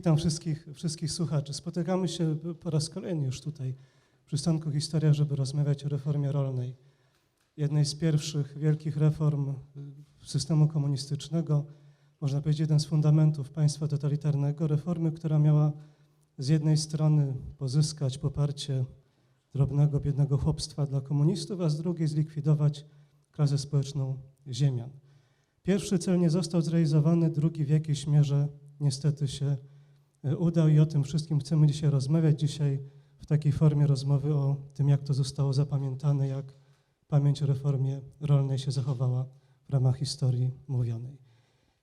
Witam wszystkich słuchaczy. Spotykamy się po raz kolejny już tutaj w Przystanku Historia, żeby rozmawiać o reformie rolnej. Jednej z pierwszych wielkich reform systemu komunistycznego, można powiedzieć jeden z fundamentów państwa totalitarnego, reformy, która miała z jednej strony pozyskać poparcie drobnego, biednego chłopstwa dla komunistów, a z drugiej zlikwidować klasę społeczną ziemian. Pierwszy cel nie został zrealizowany, drugi w jakiejś mierze niestety się udał i o tym wszystkim chcemy dzisiaj rozmawiać. Dzisiaj w takiej formie rozmowy o tym, jak to zostało zapamiętane, jak pamięć o reformie rolnej się zachowała w ramach historii mówionej.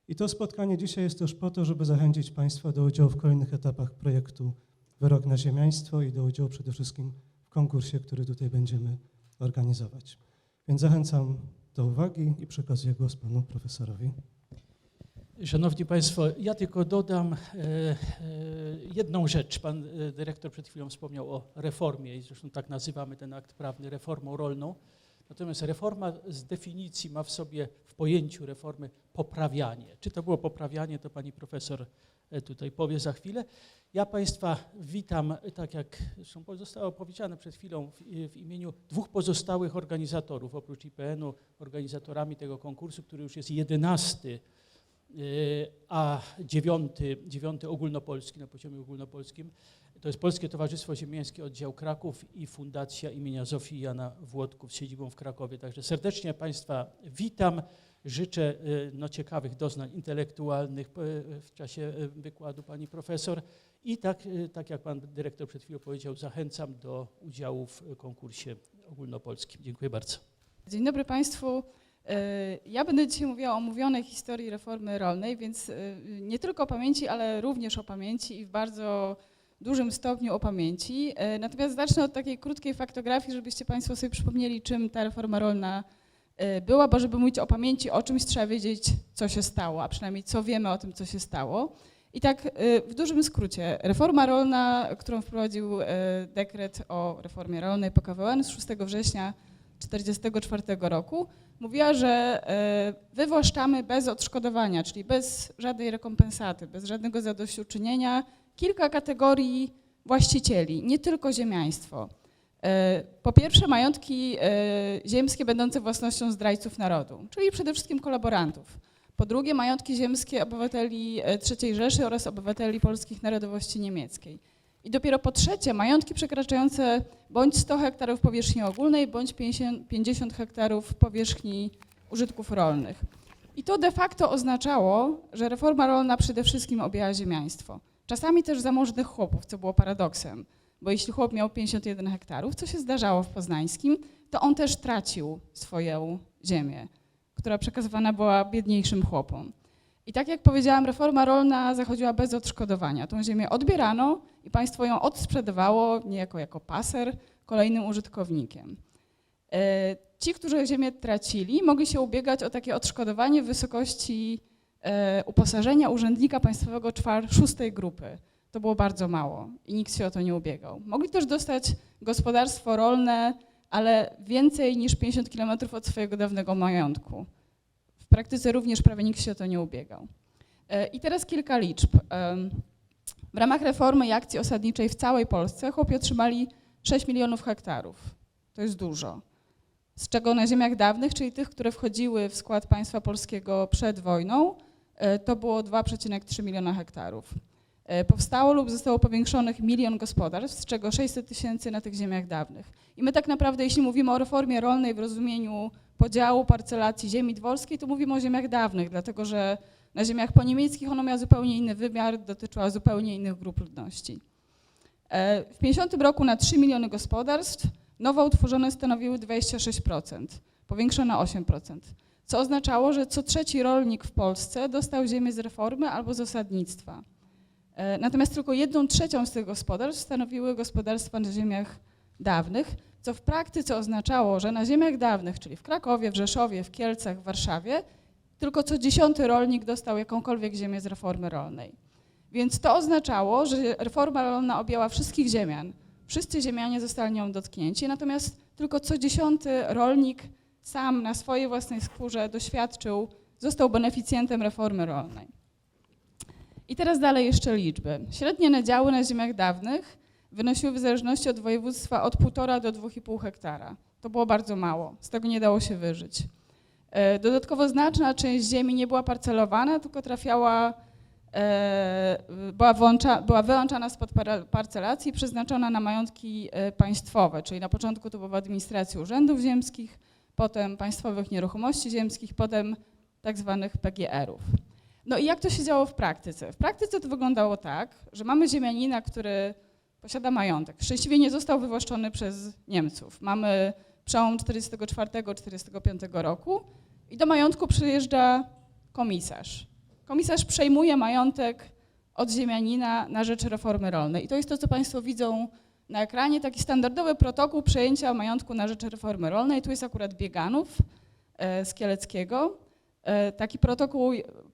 I to spotkanie dzisiaj jest też po to, żeby zachęcić Państwa do udziału w kolejnych etapach projektu Wyrok na ziemiaństwo i do udziału przede wszystkim w konkursie, który tutaj będziemy organizować. Więc zachęcam do uwagi i przekazuję głos panu profesorowi. Szanowni Państwo, ja tylko dodam jedną rzecz. Pan dyrektor przed chwilą wspomniał o reformie i zresztą tak nazywamy ten akt prawny reformą rolną. Natomiast reforma z definicji ma w sobie, w pojęciu reformy, poprawianie. Czy to było poprawianie, to pani profesor tutaj powie za chwilę. Ja Państwa witam, tak jak zresztą zostało powiedziane przed chwilą, w imieniu dwóch pozostałych organizatorów. Oprócz IPN-u organizatorami tego konkursu, który już jest 11, a 9 ogólnopolski, na poziomie ogólnopolskim. To jest Polskie Towarzystwo Ziemiańskie Oddział Kraków i Fundacja imienia Zofii i Jana Włodków z siedzibą w Krakowie. Także serdecznie Państwa witam. Życzę ciekawych doznań intelektualnych w czasie wykładu pani profesor i tak jak pan dyrektor przed chwilą powiedział, zachęcam do udziału w konkursie ogólnopolskim. Dziękuję bardzo. Dzień dobry Państwu. Ja będę dzisiaj mówiła o omówionej historii reformy rolnej, więc nie tylko o pamięci, ale również o pamięci i w bardzo dużym stopniu o pamięci. Natomiast zacznę od takiej krótkiej faktografii, żebyście Państwo sobie przypomnieli, czym ta reforma rolna była, bo żeby mówić o pamięci, o czymś trzeba wiedzieć, co się stało, a przynajmniej co wiemy o tym, co się stało. I tak w dużym skrócie, reforma rolna, którą wprowadził dekret o reformie rolnej PKWN z 6 września 1944 roku, mówiła, że wywłaszczamy bez odszkodowania, czyli bez żadnej rekompensaty, bez żadnego zadośćuczynienia kilka kategorii właścicieli, nie tylko ziemiaństwo. Po pierwsze majątki ziemskie będące własnością zdrajców narodu, czyli przede wszystkim kolaborantów. Po drugie majątki ziemskie obywateli III Rzeszy oraz obywateli polskich narodowości niemieckiej. I dopiero po trzecie majątki przekraczające bądź 100 hektarów powierzchni ogólnej, bądź 50 hektarów powierzchni użytków rolnych. I to de facto oznaczało, że reforma rolna przede wszystkim objęła ziemiaństwo. Czasami też zamożnych chłopów, co było paradoksem, bo jeśli chłop miał 51 hektarów, co się zdarzało w Poznańskim, to on też tracił swoją ziemię, która przekazywana była biedniejszym chłopom. I tak jak powiedziałam, reforma rolna zachodziła bez odszkodowania. Tą ziemię odbierano i państwo ją odsprzedawało niejako jako paser kolejnym użytkownikiem. Ci, którzy ziemię tracili, mogli się ubiegać o takie odszkodowanie w wysokości uposażenia urzędnika państwowego szóstej grupy. To było bardzo mało i nikt się o to nie ubiegał. Mogli też dostać gospodarstwo rolne, ale więcej niż 50 km od swojego dawnego majątku. W praktyce również prawie nikt się o to nie ubiegał. I teraz kilka liczb. W ramach reformy i akcji osadniczej w całej Polsce chłopi otrzymali 6 milionów hektarów. To jest dużo. Z czego na ziemiach dawnych, czyli tych, które wchodziły w skład państwa polskiego przed wojną, to było 2,3 miliona hektarów. Powstało lub zostało powiększonych 1 milion gospodarstw, z czego 600 000 na tych ziemiach dawnych. I my tak naprawdę, jeśli mówimy o reformie rolnej w rozumieniu podziału, parcelacji ziemi dworskiej, to mówimy o ziemiach dawnych, dlatego że na ziemiach poniemieckich ona miała zupełnie inny wymiar, dotyczyła zupełnie innych grup ludności. W 1950 roku na 3 miliony gospodarstw nowo utworzone stanowiły 26%, powiększone 8%, co oznaczało, że co trzeci rolnik w Polsce dostał ziemię z reformy albo z osadnictwa. Natomiast tylko 1/3 z tych gospodarstw stanowiły gospodarstwa na ziemiach dawnych, co w praktyce oznaczało, że na ziemiach dawnych, czyli w Krakowie, w Rzeszowie, w Kielcach, w Warszawie, tylko co 10. rolnik dostał jakąkolwiek ziemię z reformy rolnej. Więc to oznaczało, że reforma rolna objęła wszystkich ziemian. Wszyscy ziemianie zostali nią dotknięci, natomiast tylko co 10. rolnik sam na swojej własnej skórze doświadczył, został beneficjentem reformy rolnej. I teraz dalej jeszcze liczby. Średnie nadziały na ziemiach dawnych wynosiły w zależności od województwa od 1,5 do 2,5 hektara. To było bardzo mało, z tego nie dało się wyżyć. Dodatkowo znaczna część ziemi nie była parcelowana, tylko trafiała, była wyłączana spod parcelacji i przeznaczona na majątki państwowe, czyli na początku to było w administracji urzędów ziemskich, potem państwowych nieruchomości ziemskich, potem tak zwanych PGR-ów. No i jak to się działo w praktyce? W praktyce to wyglądało tak, że mamy ziemianina, który posiada majątek. Szczęśliwie nie został wywłaszczony przez Niemców. Mamy przełom 1944-1945 roku i do majątku przyjeżdża komisarz. Komisarz przejmuje majątek od ziemianina na rzecz reformy rolnej. I to jest to, co Państwo widzą na ekranie, taki standardowy protokół przejęcia majątku na rzecz reformy rolnej. Tu jest akurat Bieganów z Kieleckiego. Taki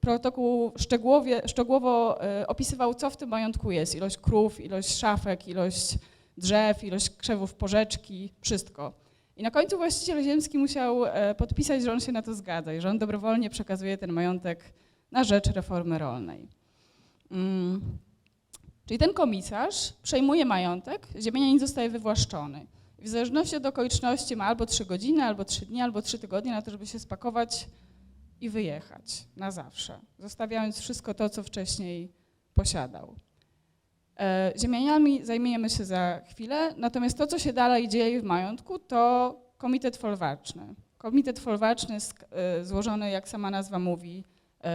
protokół szczegółowo opisywał, co w tym majątku jest. Ilość krów, ilość szafek, ilość drzew, ilość krzewów porzeczki, wszystko. I na końcu właściciel ziemski musiał podpisać, że on się na to zgadza i że on dobrowolnie przekazuje ten majątek na rzecz reformy rolnej. Czyli ten komisarz przejmuje majątek, ziemianin zostaje wywłaszczony. I w zależności od okoliczności ma albo 3 godziny, albo 3 dni, albo 3 tygodnie na to, żeby się spakować i wyjechać na zawsze, zostawiając wszystko to, co wcześniej posiadał. Ziemianinami zajmiemy się za chwilę, natomiast to, co się dalej dzieje w majątku, to komitet folwarczny. Komitet folwarczny jest złożony, jak sama nazwa mówi,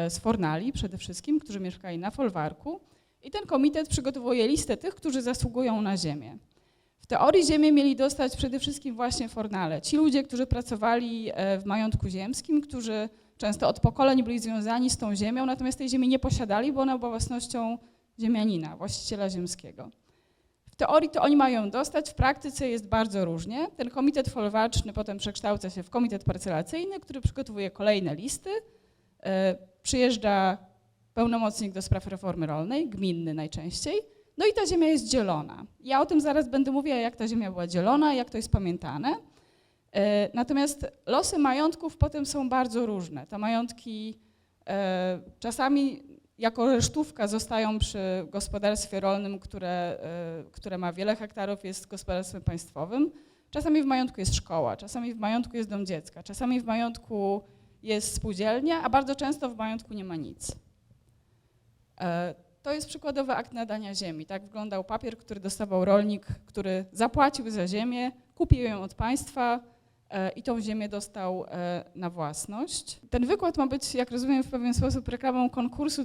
z fornali przede wszystkim, którzy mieszkali na folwarku i ten komitet przygotowuje listę tych, którzy zasługują na ziemię. W teorii ziemię mieli dostać przede wszystkim właśnie fornale. Ci ludzie, którzy pracowali w majątku ziemskim, którzy często od pokoleń byli związani z tą ziemią, natomiast tej ziemi nie posiadali, bo ona była własnością ziemianina, właściciela ziemskiego. W teorii to oni mają dostać, w praktyce jest bardzo różnie. Ten komitet folwarczny potem przekształca się w komitet parcelacyjny, który przygotowuje kolejne listy. Przyjeżdża pełnomocnik do spraw reformy rolnej, gminny najczęściej, no i ta ziemia jest dzielona. Ja o tym zaraz będę mówiła, jak ta ziemia była dzielona, jak to jest pamiętane. Natomiast losy majątków potem są bardzo różne. Te majątki czasami jako resztówka zostają przy gospodarstwie rolnym, które ma wiele hektarów, jest gospodarstwem państwowym. Czasami w majątku jest szkoła, czasami w majątku jest dom dziecka, czasami w majątku jest spółdzielnia, a bardzo często w majątku nie ma nic. To jest przykładowy akt nadania ziemi. Tak wyglądał papier, który dostawał rolnik, który zapłacił za ziemię, kupił ją od państwa i tą ziemię dostał na własność. Ten wykład ma być, jak rozumiem, w pewien sposób reklamą konkursu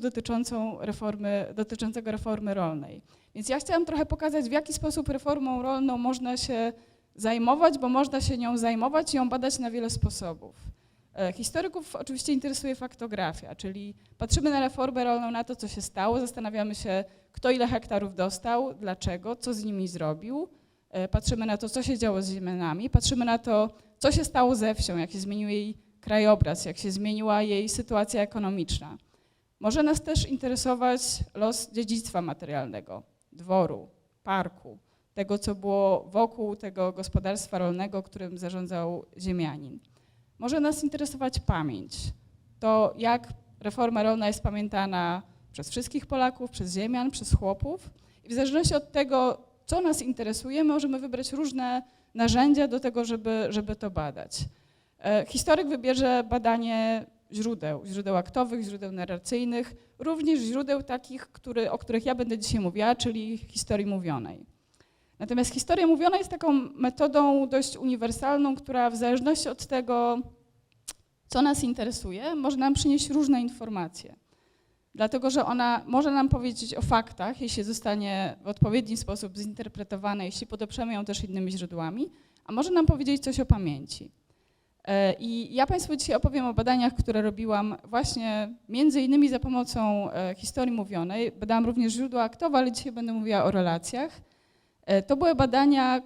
dotyczącego reformy rolnej. Więc ja chciałam trochę pokazać, w jaki sposób reformą rolną można się zajmować, bo można się nią zajmować i ją badać na wiele sposobów. Historyków oczywiście interesuje faktografia, czyli patrzymy na reformę rolną, na to, co się stało, zastanawiamy się, kto ile hektarów dostał, dlaczego, co z nimi zrobił. Patrzymy na to, co się działo z ziemianami, patrzymy na to, co się stało ze wsią, jak się zmienił jej krajobraz, jak się zmieniła jej sytuacja ekonomiczna. Może nas też interesować los dziedzictwa materialnego, dworu, parku, tego, co było wokół tego gospodarstwa rolnego, którym zarządzał ziemianin. Może nas interesować pamięć, to jak reforma rolna jest pamiętana przez wszystkich Polaków, przez ziemian, przez chłopów. I w zależności od tego, co nas interesuje, możemy wybrać różne narzędzia do tego, żeby to badać. Historyk wybierze badanie źródeł aktowych, źródeł narracyjnych, również źródeł takich, o których ja będę dzisiaj mówiła, czyli historii mówionej. Natomiast historia mówiona jest taką metodą dość uniwersalną, która w zależności od tego, co nas interesuje, może nam przynieść różne informacje. Dlatego, że ona może nam powiedzieć o faktach, jeśli zostanie w odpowiedni sposób zinterpretowana, jeśli podeprzemy ją też innymi źródłami, a może nam powiedzieć coś o pamięci. I ja Państwu dzisiaj opowiem o badaniach, które robiłam właśnie między innymi za pomocą historii mówionej. Badałam również źródła aktowe, ale dzisiaj będę mówiła o relacjach. To były badania,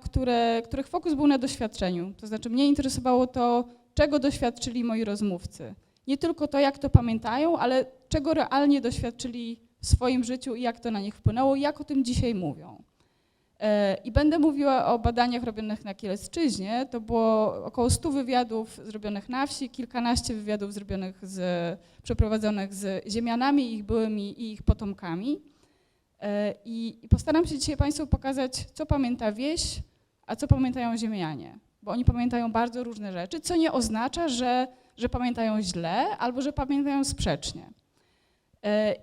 których fokus był na doświadczeniu. To znaczy mnie interesowało to, czego doświadczyli moi rozmówcy. Nie tylko to, jak to pamiętają, ale czego realnie doświadczyli w swoim życiu i jak to na nich wpłynęło, jak o tym dzisiaj mówią. I będę mówiła o badaniach robionych na Kielecczyźnie. To było około 100 wywiadów zrobionych na wsi, kilkanaście wywiadów przeprowadzonych z ziemianami, ich byłymi i ich potomkami. I postaram się dzisiaj Państwu pokazać, co pamięta wieś, a co pamiętają ziemianie. Bo oni pamiętają bardzo różne rzeczy, co nie oznacza, że pamiętają źle albo że pamiętają sprzecznie.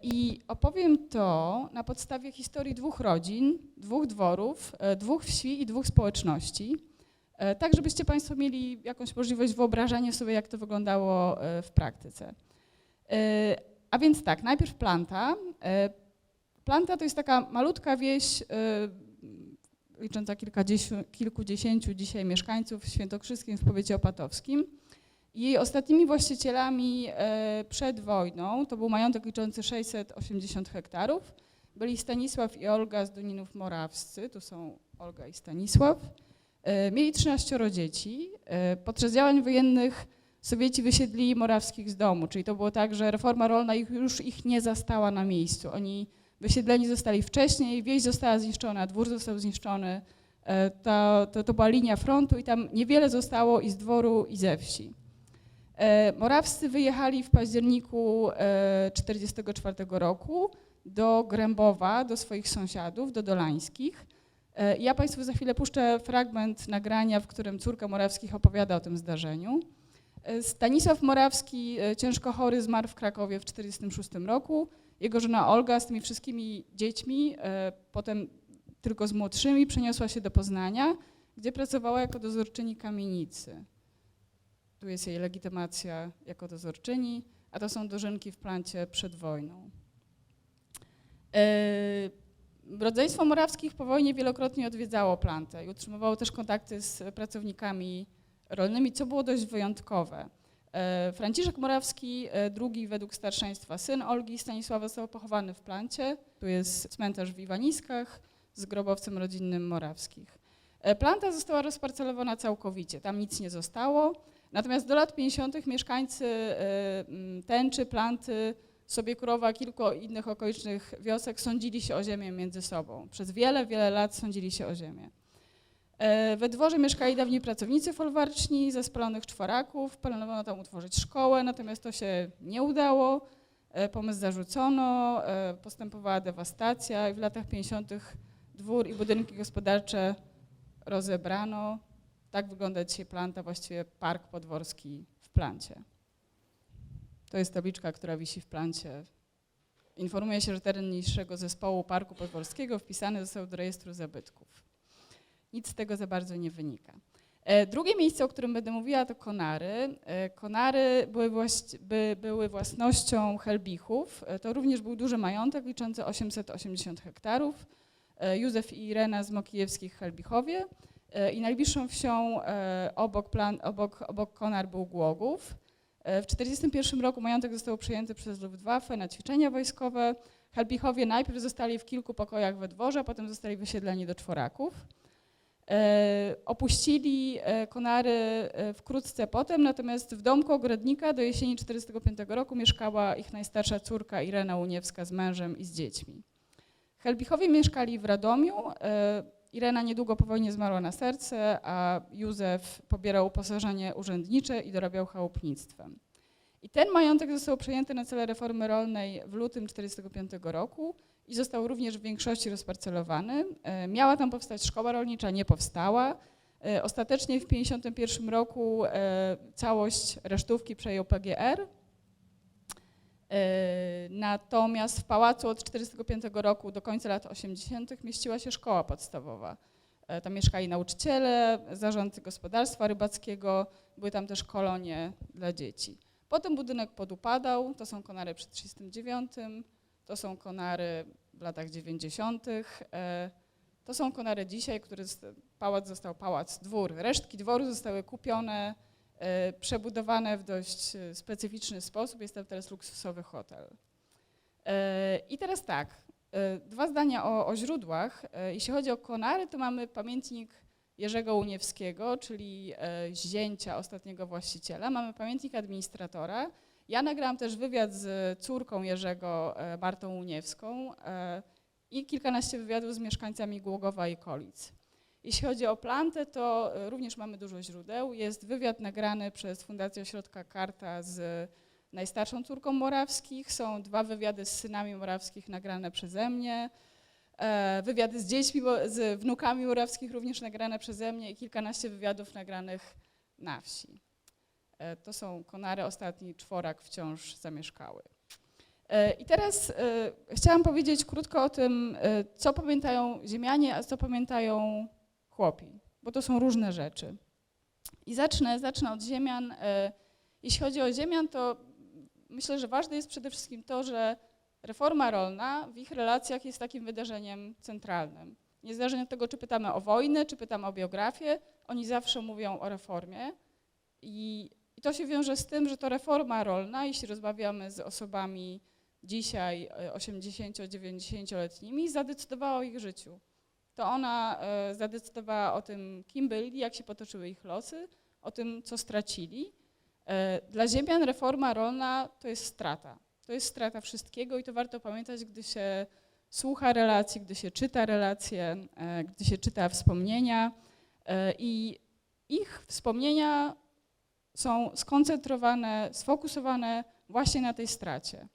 I opowiem to na podstawie historii 2 rodzin, 2 dworów, 2 wsi i 2 społeczności, tak żebyście Państwo mieli jakąś możliwość wyobrażenia sobie, jak to wyglądało w praktyce. A więc tak, najpierw Planta. Planta to jest taka malutka wieś, licząca kilkudziesięciu dzisiaj mieszkańców w Świętokrzyskim w powiecie opatowskim. Jej ostatnimi właścicielami przed wojną, to był majątek liczący 680 hektarów, byli Stanisław i Olga z Duninów Morawscy, tu są Olga i Stanisław. Mieli 13 dzieci. Podczas działań wojennych Sowieci wysiedlili Morawskich z domu, czyli to było tak, że reforma rolna już ich nie zastała na miejscu. Oni wysiedleni zostali wcześniej, wieś została zniszczona, dwór został zniszczony, to była linia frontu i tam niewiele zostało i z dworu, i ze wsi. Morawscy wyjechali w październiku 1944 roku do Grębowa, do swoich sąsiadów, do Dolańskich. Ja Państwu za chwilę puszczę fragment nagrania, w którym córka Morawskich opowiada o tym zdarzeniu. Stanisław Morawski, ciężko chory, zmarł w Krakowie w 1946 roku. Jego żona Olga z tymi wszystkimi dziećmi, potem tylko z młodszymi, przeniosła się do Poznania, gdzie pracowała jako dozorczyni kamienicy. Tu jest jej legitymacja jako dozorczyni, a to są dożynki w Plancie przed wojną. Rodzeństwo Morawskich po wojnie wielokrotnie odwiedzało Plantę i utrzymywało też kontakty z pracownikami rolnymi, co było dość wyjątkowe. Franciszek Morawski, drugi według starszeństwa syn Olgi i Stanisława, został pochowany w Plancie. Tu jest cmentarz w Iwaniskach z grobowcem rodzinnym Morawskich. Planta została rozparcelowana całkowicie, tam nic nie zostało. Natomiast do lat 50. mieszkańcy Tęczy, Planty, Sobiekurowa, kilku innych okolicznych wiosek sądzili się o ziemię między sobą. Przez wiele, wiele lat sądzili się o ziemię. We dworze mieszkali dawni pracownicy folwarczni ze spalonych czworaków. Planowano tam utworzyć szkołę, natomiast to się nie udało. Pomysł zarzucono, postępowała dewastacja i w latach 50. dwór i budynki gospodarcze rozebrano. Tak wygląda dzisiaj Planta, właściwie park podworski w Plancie. To jest tabliczka, która wisi w Plancie. Informuje się, że teren niższego zespołu parku podworskiego wpisany został do rejestru zabytków. Nic z tego za bardzo nie wynika. Drugie miejsce, o którym będę mówiła, to Konary. Konary były własnością Helbichów. To również był duży majątek liczący 880 hektarów. Józef i Irena z Mokijewskich Helbichowie. I najbliższą wsią obok Konar był Głogów. W 1941 roku majątek został przejęty przez Luftwaffe na ćwiczenia wojskowe. Helbichowie najpierw zostali w kilku pokojach we dworze, a potem zostali wysiedleni do czworaków. Opuścili Konary wkrótce potem, natomiast w domku ogrodnika do jesieni 1945 roku mieszkała ich najstarsza córka Irena Uniewska z mężem i z dziećmi. Helbichowie mieszkali w Radomiu. Irena niedługo po wojnie zmarła na serce, a Józef pobierał uposażenie urzędnicze i dorabiał chałupnictwem. I ten majątek został przejęty na cele reformy rolnej w lutym 1945 roku i został również w większości rozparcelowany. Miała tam powstać szkoła rolnicza, nie powstała. Ostatecznie w 1951 roku całość resztówki przejął PGR. Natomiast w pałacu od 1945 roku do końca lat 80. mieściła się szkoła podstawowa. Tam mieszkali nauczyciele, zarząd gospodarstwa rybackiego, były tam też kolonie dla dzieci. Potem budynek podupadał, to są Konary przed 1939, to są Konary w latach 90. To są Konary dzisiaj, pałac został dwór. Resztki dworu zostały kupione, przebudowane w dość specyficzny sposób. Jest tam teraz luksusowy hotel. I teraz tak, dwa zdania o źródłach. Jeśli chodzi o Konary, to mamy pamiętnik Jerzego Uniewskiego, czyli zięcia ostatniego właściciela. Mamy pamiętnik administratora. Ja nagrałam też wywiad z córką Jerzego, Martą Uniewską. i kilkanaście wywiadów z mieszkańcami Głogowa i okolic. Jeśli chodzi o Plantę, to również mamy dużo źródeł. Jest wywiad nagrany przez Fundację Ośrodka Karta z najstarszą córką Morawskich, są 2 wywiady z synami Morawskich nagrane przeze mnie, wywiady z dziećmi, z wnukami Morawskich również nagrane przeze mnie i kilkanaście wywiadów nagranych na wsi. To są Konary, ostatni czworak wciąż zamieszkały. I teraz chciałam powiedzieć krótko o tym, co pamiętają ziemianie, a co pamiętają chłopi, bo to są różne rzeczy. I zacznę od ziemian. Jeśli chodzi o ziemian, to myślę, że ważne jest przede wszystkim to, że reforma rolna w ich relacjach jest takim wydarzeniem centralnym. Niezależnie od tego, czy pytamy o wojnę, czy pytamy o biografię, oni zawsze mówią o reformie. I to się wiąże z tym, że to reforma rolna, jeśli rozmawiamy z osobami dzisiaj 80-90-letnimi, zadecydowała o ich życiu. To ona zadecydowała o tym, kim byli, jak się potoczyły ich losy, o tym, co stracili. Dla ziemian reforma rolna to jest strata. To jest strata wszystkiego i to warto pamiętać, gdy się słucha relacji, gdy się czyta relacje, gdy się czyta wspomnienia. I ich wspomnienia są skoncentrowane, sfokusowane właśnie na tej stracie.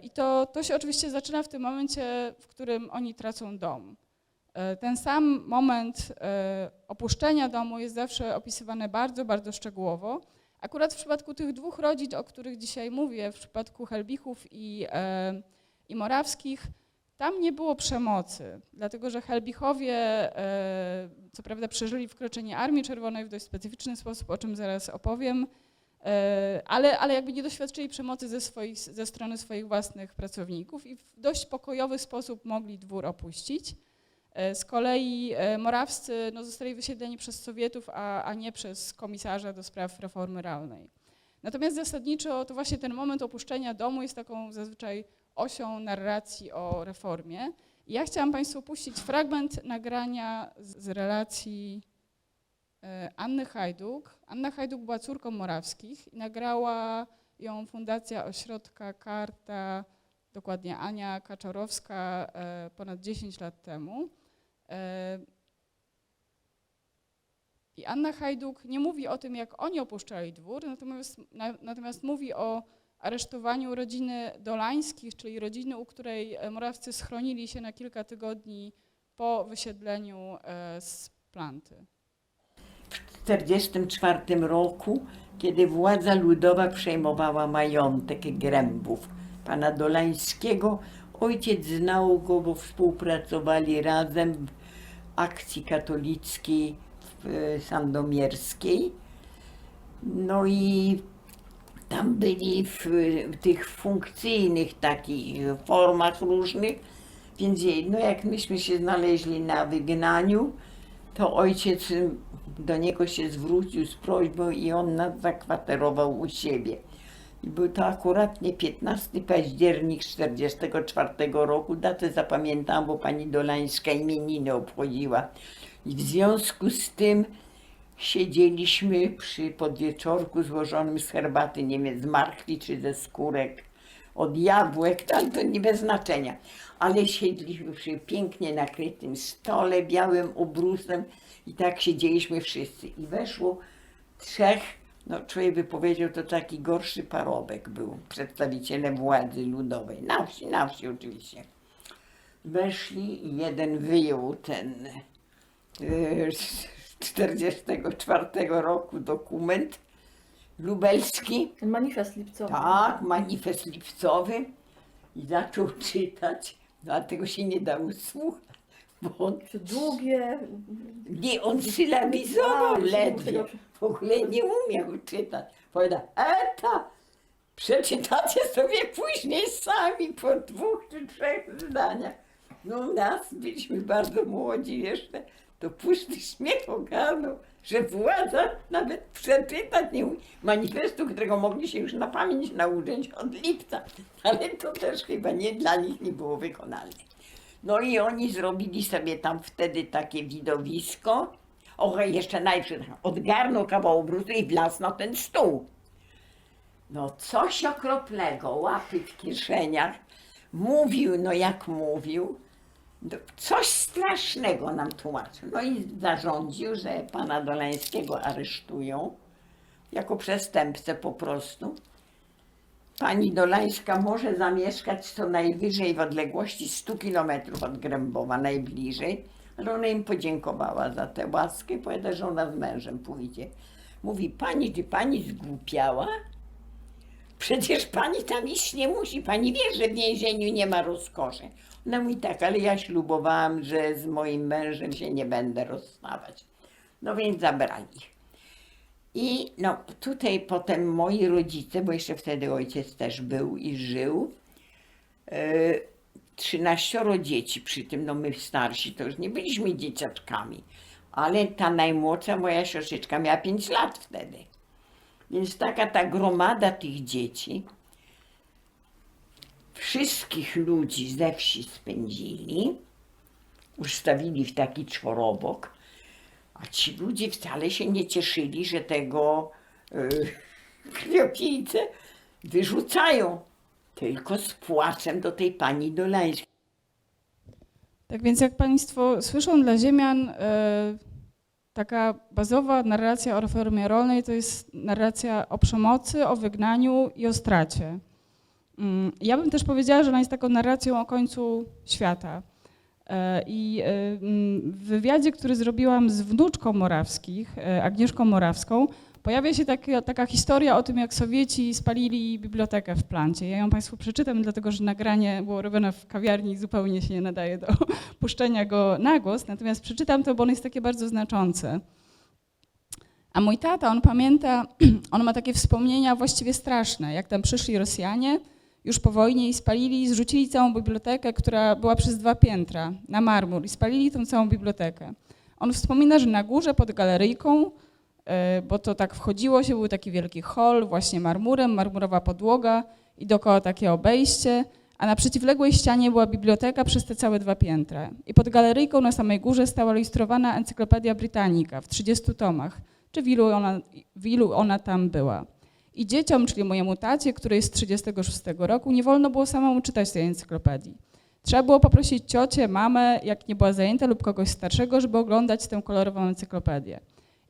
I to się oczywiście zaczyna w tym momencie, w którym oni tracą dom. Ten sam moment opuszczenia domu jest zawsze opisywany bardzo, bardzo szczegółowo. Akurat w przypadku tych 2 rodzin, o których dzisiaj mówię, w przypadku Helbichów i Morawskich, tam nie było przemocy, dlatego że Helbichowie co prawda przeżyli wkroczenie Armii Czerwonej w dość specyficzny sposób, o czym zaraz opowiem, ale jakby nie doświadczyli przemocy ze strony swoich własnych pracowników i w dość pokojowy sposób mogli dwór opuścić. Z kolei Morawscy zostali wysiedleni przez Sowietów, a nie przez komisarza do spraw reformy rolnej. Natomiast zasadniczo to właśnie ten moment opuszczenia domu jest taką zazwyczaj osią narracji o reformie. I ja chciałam Państwu puścić fragment nagrania z relacji Anny Hajduk. Anna Hajduk była córką Morawskich i nagrała ją Fundacja Ośrodka Karta, dokładnie Ania Kaczorowska, ponad 10 lat temu. I Anna Hajduk nie mówi o tym, jak oni opuszczali dwór, natomiast mówi o aresztowaniu rodziny Dolańskich, czyli rodziny, u której Morawscy schronili się na kilka tygodni po wysiedleniu z Planty. W 1944 roku, kiedy władza ludowa przejmowała majątek Grębów, pana Dolańskiego, ojciec znał go, bo współpracowali razem w akcji katolickiej sandomierskiej. No i tam byli w tych funkcyjnych takich formach różnych, więc jak myśmy się znaleźli na wygnaniu, to ojciec do niego się zwrócił z prośbą i on nas zakwaterował u siebie. I był to akuratnie 15 październik 1944 roku, datę zapamiętałam, bo pani Dolańska imieniny obchodziła. I w związku z tym siedzieliśmy przy podwieczorku złożonym z herbaty, nie wiem, z marchwi czy ze skórek, od jabłek, to nie bez znaczenia. Ale siedliśmy przy pięknie nakrytym stole, białym obrusem i tak siedzieliśmy wszyscy. I weszło 3, człowiek by powiedział, to taki gorszy parobek był, przedstawicielem władzy ludowej, na wsi oczywiście. Weszli i jeden wyjął ten 1944 roku dokument lubelski. Ten manifest lipcowy. Tak, manifest lipcowy i zaczął czytać, dlatego się nie dało słuchać, bo on, Długie. nie, on sylabizował ledwie, w ogóle nie umiał czytać. Powiedział, przeczytacie sobie później sami po 2 czy 3 zdaniach. No nas, byliśmy bardzo młodzi jeszcze, to pusty śmiech ogarnął, że władza nawet przeczytać nie umie. Manifestu, którego mogli się już na pamięć nauczyć od lipca, ale to też chyba nie dla nich nie było wykonalne. No i oni zrobili sobie tam wtedy takie widowisko. Jeszcze najpierw odgarnął kawał obrusu i wlazł na ten stół. No coś okropnego, łapy w kieszeniach. Mówił, jak mówił, Coś strasznego nam tłumaczył. No i zarządził, że pana Dolańskiego aresztują jako przestępcę po prostu. Pani Dolańska może zamieszkać co najwyżej w odległości 100 kilometrów od Grębowa, najbliżej, ale ona im podziękowała za tę łaskę, powiada, że ona z mężem pójdzie. Mówi, czy pani zgłupiała? Przecież pani tam iść nie musi, pani wie, że w więzieniu nie ma rozkoszy. Ona mówi tak, ale ja ślubowałam, że z moim mężem się nie będę rozstawać. No więc zabrali. I no tutaj potem moi rodzice, bo jeszcze wtedy ojciec też był i żył, 13 dzieci przy tym, no my starsi to już nie byliśmy dzieciaczkami, ale ta najmłodsza moja siostrzyczka miała 5 lat wtedy. Więc ta gromada tych dzieci, wszystkich ludzi ze wsi spędzili, ustawili w taki czworobok, a ci ludzie wcale się nie cieszyli, że tego krwiopijcę wyrzucają, tylko z płaczem do tej pani Dolańskiej. Tak więc jak Państwo słyszą, dla ziemian taka bazowa narracja o reformie rolnej to jest narracja o przemocy, o wygnaniu i o stracie. Ja bym też powiedziała, że ona jest taką narracją o końcu świata. I w wywiadzie, który zrobiłam z wnuczką Morawskich, Agnieszką Morawską, pojawia się taka historia o tym, jak Sowieci spalili bibliotekę w Plancie. Ja ją Państwu przeczytam, dlatego że nagranie było robione w kawiarni i zupełnie się nie nadaje do puszczenia go na głos, natomiast przeczytam to, bo ono jest takie bardzo znaczące. A mój tata, on pamięta, on ma takie wspomnienia właściwie straszne, jak tam przyszli Rosjanie już po wojnie i spalili, zrzucili całą bibliotekę, która była przez 2 piętra, na marmur i spalili tą całą bibliotekę. On wspomina, że na górze pod galeryjką, bo to tak wchodziło się, był taki wielki hol, właśnie marmurem, marmurowa podłoga i dookoła takie obejście, a na przeciwległej ścianie była biblioteka przez te całe 2 piętra. I pod galeryjką na samej górze stała ilustrowana Encyklopedia Britannica w 30 tomach, czy w ilu ona tam była. I dzieciom, czyli mojemu tacie, który jest z 36 roku, nie wolno było samemu czytać tej encyklopedii. Trzeba było poprosić ciocię, mamę, jak nie była zajęta, lub kogoś starszego, żeby oglądać tę kolorową encyklopedię.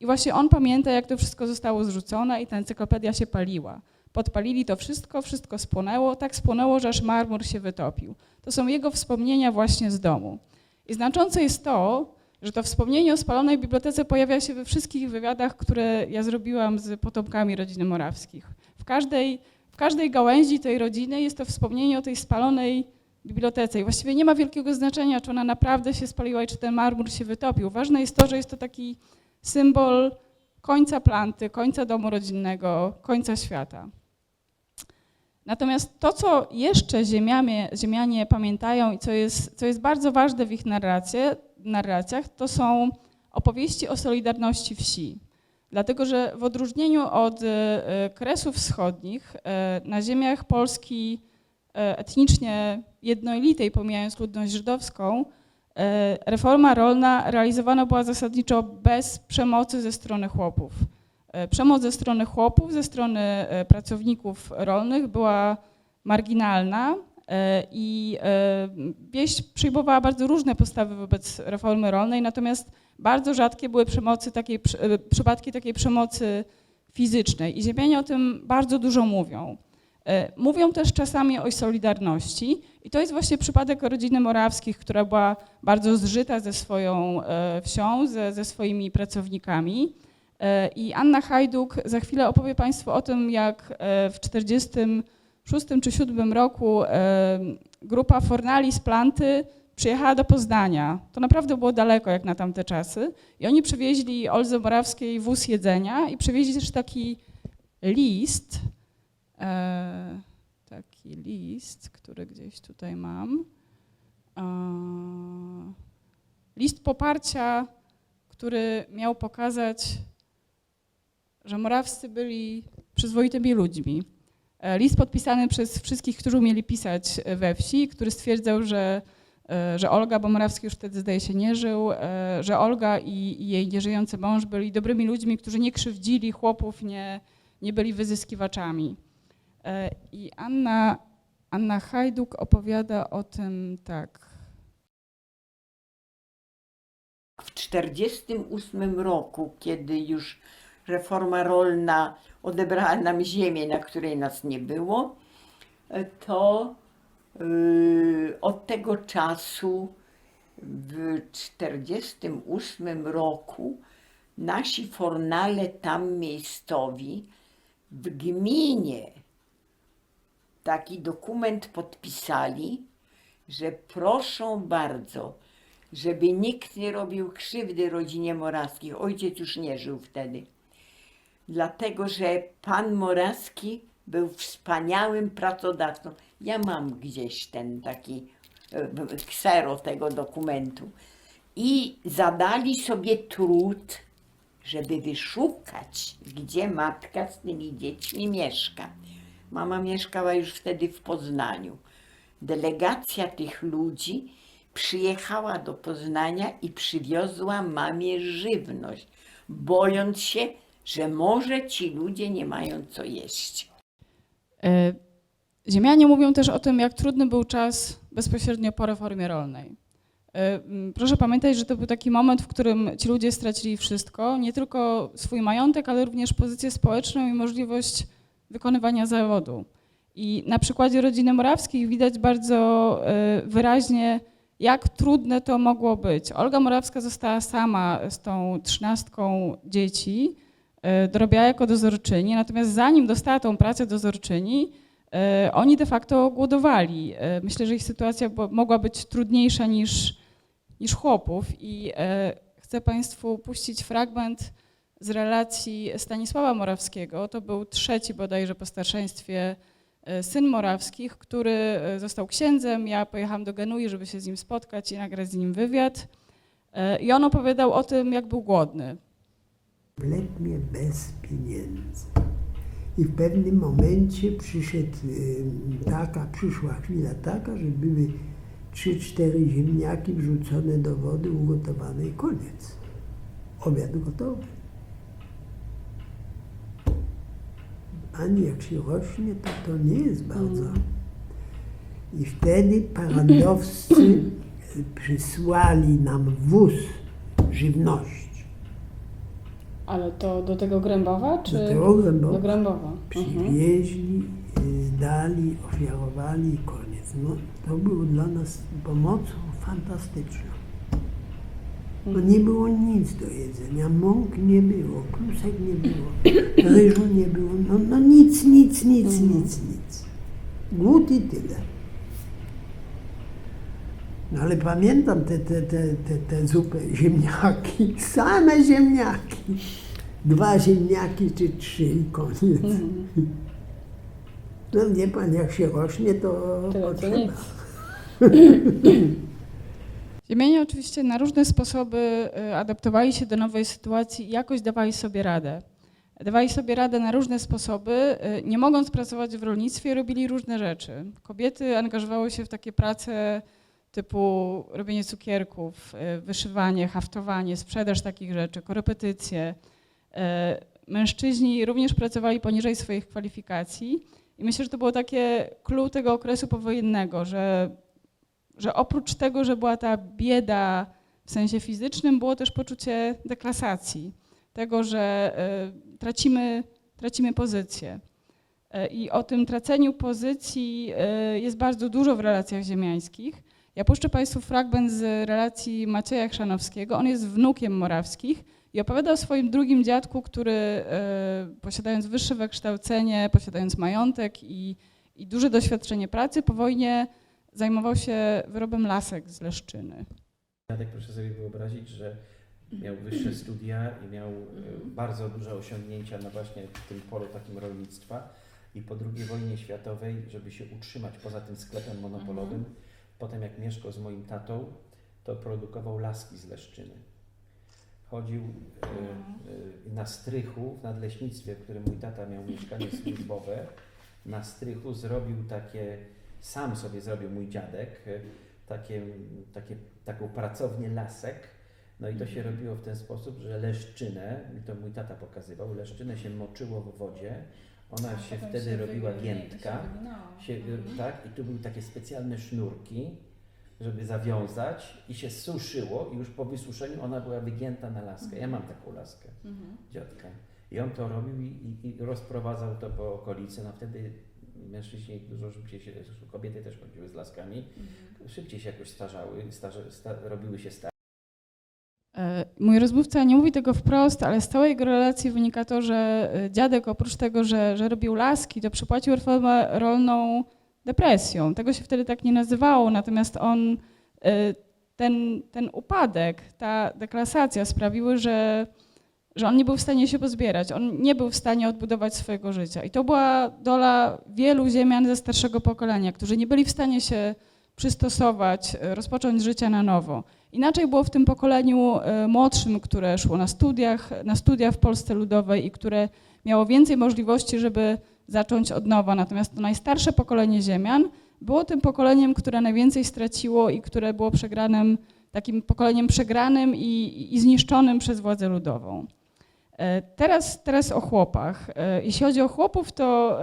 I właśnie on pamięta, jak to wszystko zostało zrzucone i ta encyklopedia się paliła. Podpalili to wszystko spłonęło, tak spłonęło, że aż marmur się wytopił. To są jego wspomnienia właśnie z domu. I znaczące jest to, że to wspomnienie o spalonej bibliotece pojawia się we wszystkich wywiadach, które ja zrobiłam z potomkami rodziny Morawskich. W każdej gałęzi tej rodziny jest to wspomnienie o tej spalonej bibliotece. I właściwie nie ma wielkiego znaczenia, czy ona naprawdę się spaliła i czy ten marmur się wytopił. Ważne jest to, że jest to taki symbol końca Planty, końca domu rodzinnego, końca świata. Natomiast to, co jeszcze ziemianie pamiętają i co jest bardzo ważne w ich narracjach, to są opowieści o solidarności wsi. Dlatego, że w odróżnieniu od Kresów Wschodnich, na ziemiach Polski etnicznie jednolitej, pomijając ludność żydowską, reforma rolna realizowana była zasadniczo bez przemocy ze strony chłopów. Przemoc ze strony chłopów, ze strony pracowników rolnych była marginalna i wieś przyjmowała bardzo różne postawy wobec reformy rolnej, natomiast bardzo rzadkie były przypadki takiej przemocy fizycznej i ziemianie o tym bardzo dużo mówią. Mówią też czasami o solidarności i to jest właśnie przypadek rodziny Morawskich, która była bardzo zżyta ze swoją wsią, ze swoimi pracownikami. I Anna Hajduk za chwilę opowie Państwu o tym, jak w 1946 czy 1947 roku grupa Fornali z Planty przyjechała do Poznania. To naprawdę było daleko jak na tamte czasy. I oni przywieźli Oldze Morawskiej wóz jedzenia i przywieźli też taki list, który gdzieś tutaj mam. List poparcia, który miał pokazać, że Morawscy byli przyzwoitymi ludźmi. List podpisany przez wszystkich, którzy umieli pisać we wsi, który stwierdzał, że Olga, bo Morawski już wtedy zdaje się nie żył, że Olga i jej nieżyjący mąż byli dobrymi ludźmi, którzy nie krzywdzili chłopów, nie byli wyzyskiwaczami. I Anna Hajduk opowiada o tym tak. 1948 roku, kiedy już reforma rolna odebrała nam ziemię, na której nas nie było, to od tego czasu w 1948 roku nasi fornale tam miejscowi w gminie taki dokument podpisali, że proszą bardzo, żeby nikt nie robił krzywdy rodzinie Morawskich. Ojciec już nie żył wtedy. Dlatego, że pan Morawski był wspaniałym pracodawcą. Ja mam gdzieś ten taki ksero tego dokumentu. I zadali sobie trud, żeby wyszukać, gdzie matka z tymi dziećmi mieszka. Mama mieszkała już wtedy w Poznaniu. Delegacja tych ludzi przyjechała do Poznania i przywiozła mamie żywność, bojąc się, że może ci ludzie nie mają co jeść. Ziemianie mówią też o tym, jak trudny był czas bezpośrednio po reformie rolnej. Proszę pamiętać, że to był taki moment, w którym ci ludzie stracili wszystko, nie tylko swój majątek, ale również pozycję społeczną i możliwość wykonywania zawodu. I na przykładzie rodziny Morawskich widać bardzo wyraźnie, jak trudne to mogło być. Olga Morawska została sama z tą 13 dzieci, dorabiała jako dozorczyni, natomiast zanim dostała tą pracę dozorczyni, oni de facto głodowali. Myślę, że ich sytuacja mogła być trudniejsza niż chłopów i chcę Państwu puścić fragment z relacji Stanisława Morawskiego. To był trzeci bodajże po starszeństwie syn Morawskich, który został księdzem. Ja pojechałam do Genui, żeby się z nim spotkać i nagrać z nim wywiad. I on opowiadał o tym, jak był głodny. Kompletnie bez pieniędzy. I w pewnym momencie przyszła chwila taka, że były 3-4 ziemniaki wrzucone do wody, ugotowane i koniec. Obiad gotowy. Ani jak się rośnie, to nie jest bardzo. I wtedy parandowscy przysłali nam wóz żywności. Ale to do tego Grębowa, czy Do tego Grębowa. do Grębowa? Przywieźli, zdali, ofiarowali i koniec. No, to było dla nas pomocą fantastyczną. Bo nie było nic do jedzenia, mąk nie było, klusek nie było, ryżu nie było, no nic. Głód i tyle. No ale pamiętam te zupy, ziemniaki, same ziemniaki. 2 ziemniaki czy 3 i koniec. No wie pan, jak się rośnie, to potrzeba. Ziemianie oczywiście na różne sposoby adaptowali się do nowej sytuacji i jakoś dawali sobie radę. Dawali sobie radę na różne sposoby, nie mogąc pracować w rolnictwie, robili różne rzeczy. Kobiety angażowały się w takie prace typu robienie cukierków, wyszywanie, haftowanie, sprzedaż takich rzeczy, korepetycje. Mężczyźni również pracowali poniżej swoich kwalifikacji i myślę, że to było takie clue tego okresu powojennego, że oprócz tego, że była ta bieda w sensie fizycznym, było też poczucie deklasacji, tego, że tracimy pozycję. I o tym traceniu pozycji jest bardzo dużo w relacjach ziemiańskich. Ja puszczę Państwu fragment z relacji Macieja Chrzanowskiego. On jest wnukiem Morawskich i opowiada o swoim drugim dziadku, który posiadając wyższe wykształcenie, posiadając majątek i duże doświadczenie pracy, po wojnie zajmował się wyrobem lasek z Leszczyny. Dziadek, proszę sobie wyobrazić, że miał wyższe studia i miał bardzo duże osiągnięcia na właśnie tym polu takim rolnictwa i po II wojnie światowej, żeby się utrzymać poza tym sklepem monopolowym, potem jak mieszkał z moim tatą, to produkował laski z Leszczyny. Chodził na strychu w nadleśnictwie, w którym mój tata miał mieszkanie służbowe. Na strychu zrobił sam sobie zrobił mój dziadek, taką pracownię lasek. No i to się robiło w ten sposób, że leszczynę, i to mój tata pokazywał, leszczynę się moczyło w wodzie, ona się wtedy robiła giętka, tak, i tu były takie specjalne sznurki, żeby zawiązać i się suszyło i już po wysuszeniu ona była wygięta na laskę. Ja mam taką laskę, dziadka. I on to robił i rozprowadzał to po okolicy. No wtedy mężczyźni dużo szybciej się, kobiety też chodziły z laskami, szybciej się jakoś starzały, robiły się starsze. Mój rozmówca nie mówi tego wprost, ale z całej jego relacji wynika to, że dziadek oprócz tego, że robił laski, to przypłacił reformę rolną depresją. Tego się wtedy tak nie nazywało, natomiast on, ten upadek, ta deklasacja sprawiły, że on nie był w stanie się pozbierać, on nie był w stanie odbudować swojego życia. I to była dola wielu ziemian ze starszego pokolenia, którzy nie byli w stanie się przystosować, rozpocząć życie na nowo. Inaczej było w tym pokoleniu młodszym, które szło na studia w Polsce Ludowej i które miało więcej możliwości, żeby zacząć od nowa. Natomiast to najstarsze pokolenie ziemian było tym pokoleniem, które najwięcej straciło i które było takim pokoleniem przegranym i zniszczonym przez władzę ludową. Teraz o chłopach. Jeśli chodzi o chłopów, to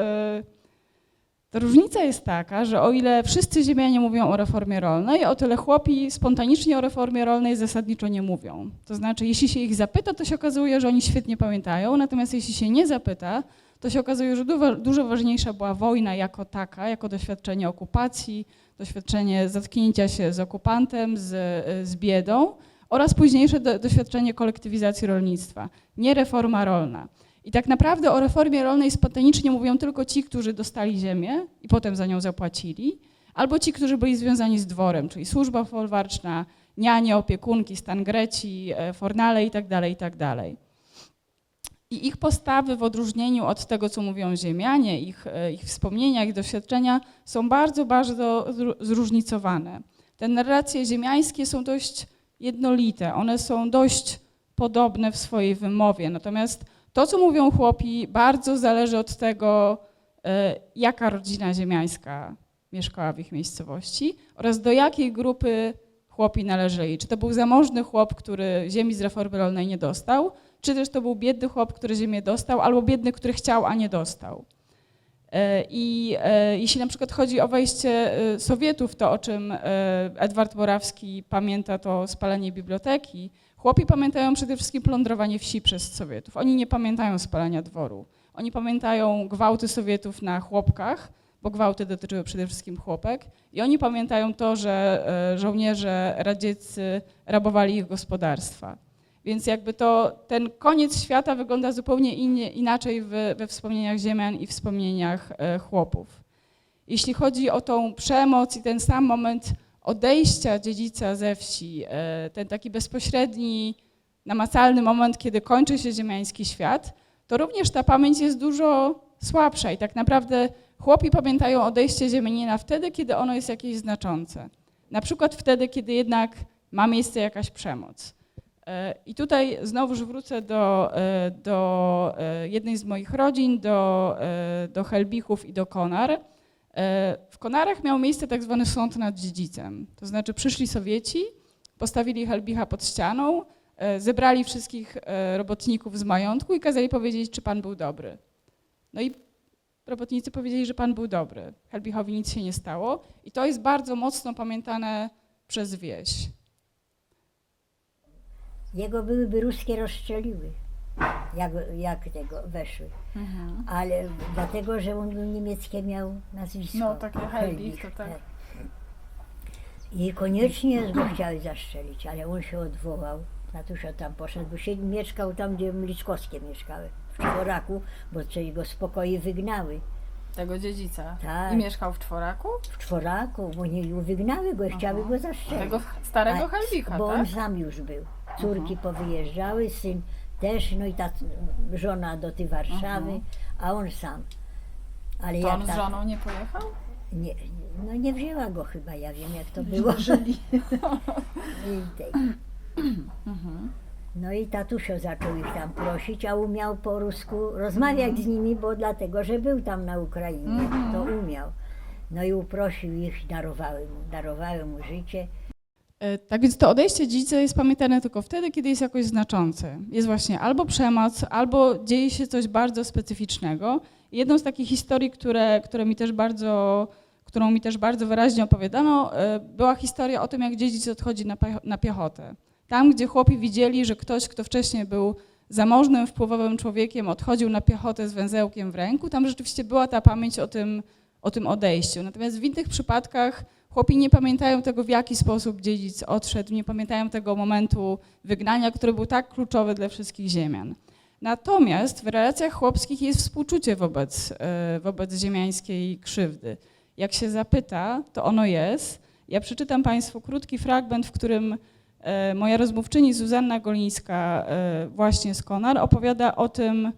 różnica jest taka, że o ile wszyscy ziemianie mówią o reformie rolnej, o tyle chłopi spontanicznie o reformie rolnej zasadniczo nie mówią. To znaczy, jeśli się ich zapyta, to się okazuje, że oni świetnie pamiętają, natomiast jeśli się nie zapyta, to się okazuje, że dużo ważniejsza była wojna jako taka, jako doświadczenie okupacji, doświadczenie zetknięcia się z okupantem, z biedą oraz późniejsze doświadczenie kolektywizacji rolnictwa, nie reforma rolna. I tak naprawdę o reformie rolnej spontanicznie mówią tylko ci, którzy dostali ziemię i potem za nią zapłacili, albo ci, którzy byli związani z dworem, czyli służba folwarczna, nianie, opiekunki, stan greci, fornale itd., itd. I ich postawy w odróżnieniu od tego, co mówią ziemianie, ich wspomnienia, ich doświadczenia są bardzo, bardzo zróżnicowane. Te narracje ziemiańskie są dość jednolite, one są dość podobne w swojej wymowie, natomiast to, co mówią chłopi, bardzo zależy od tego, jaka rodzina ziemiańska mieszkała w ich miejscowości oraz do jakiej grupy chłopi należeli. Czy to był zamożny chłop, który ziemi z reformy rolnej nie dostał, czy też to był biedny chłop, który ziemię dostał, albo biedny, który chciał, a nie dostał. I jeśli na przykład chodzi o wejście Sowietów, to o czym Edward Morawski pamięta, to spalenie biblioteki, chłopi pamiętają przede wszystkim plądrowanie wsi przez Sowietów. Oni nie pamiętają spalania dworu. Oni pamiętają gwałty Sowietów na chłopkach, bo gwałty dotyczyły przede wszystkim chłopek. I oni pamiętają to, że żołnierze radzieccy rabowali ich gospodarstwa. Więc jakby ten koniec świata wygląda zupełnie inaczej we wspomnieniach ziemian i wspomnieniach chłopów. Jeśli chodzi o tą przemoc i ten sam moment odejścia dziedzica ze wsi, ten taki bezpośredni, namacalny moment, kiedy kończy się ziemiański świat, to również ta pamięć jest dużo słabsza i tak naprawdę chłopi pamiętają odejście ziemianina wtedy, kiedy ono jest jakieś znaczące. Na przykład wtedy, kiedy jednak ma miejsce jakaś przemoc. I tutaj znowuż wrócę do jednej z moich rodzin, do Helbichów i do Konar. W Konarach miał miejsce tak zwany sąd nad dziedzicem. To znaczy przyszli Sowieci, postawili Helbicha pod ścianą, zebrali wszystkich robotników z majątku i kazali powiedzieć, czy pan był dobry. No i robotnicy powiedzieli, że pan był dobry. Helbichowi nic się nie stało i to jest bardzo mocno pamiętane przez wieś. Jego byłyby ruskie rozstrzeliły, jak tego weszły. Ale dlatego, że on był niemieckie, miał nazwisko. No, takie Helbich, to tak. I koniecznie go chciały zastrzelić, ale on się odwołał. Tatusia tam poszedł, bo mieszkał tam, gdzie Mliczkowskie mieszkały, w Czworaku, bo go z pokoju wygnały. Tego dziedzica. Tak. I mieszkał w Czworaku? W Czworaku, bo nie wygnały go i chciały go zastrzelić. Tego starego Helbicha, bo tak? on sam już był. Córki powyjeżdżały, syn też, no i ta żona do tej Warszawy, a on sam. Ale To jak on z żoną nie pojechał? Nie, no nie wzięła go chyba, ja wiem jak to było. No i tatusio zaczął ich tam prosić, a umiał po rusku rozmawiać z nimi, bo dlatego, że był tam na Ukrainie, to umiał. No i uprosił ich, darowały mu życie. Tak więc to odejście dziedzica jest pamiętane tylko wtedy, kiedy jest jakoś znaczące. Jest właśnie albo przemoc, albo dzieje się coś bardzo specyficznego. Jedną z takich historii, które którą mi też bardzo wyraźnie opowiadano, była historia o tym, jak dziedzic odchodzi na piechotę. Tam, gdzie chłopi widzieli, że ktoś, kto wcześniej był zamożnym, wpływowym człowiekiem, odchodził na piechotę z węzełkiem w ręku, tam rzeczywiście była ta pamięć o tym odejściu. Natomiast w innych przypadkach chłopi nie pamiętają tego, w jaki sposób dziedzic odszedł, nie pamiętają tego momentu wygnania, który był tak kluczowy dla wszystkich ziemian. Natomiast w relacjach chłopskich jest współczucie wobec ziemiańskiej krzywdy. Jak się zapyta, to ono jest. Ja przeczytam Państwu krótki fragment, w którym moja rozmówczyni Zuzanna Golińska, właśnie z Konar, opowiada o tym,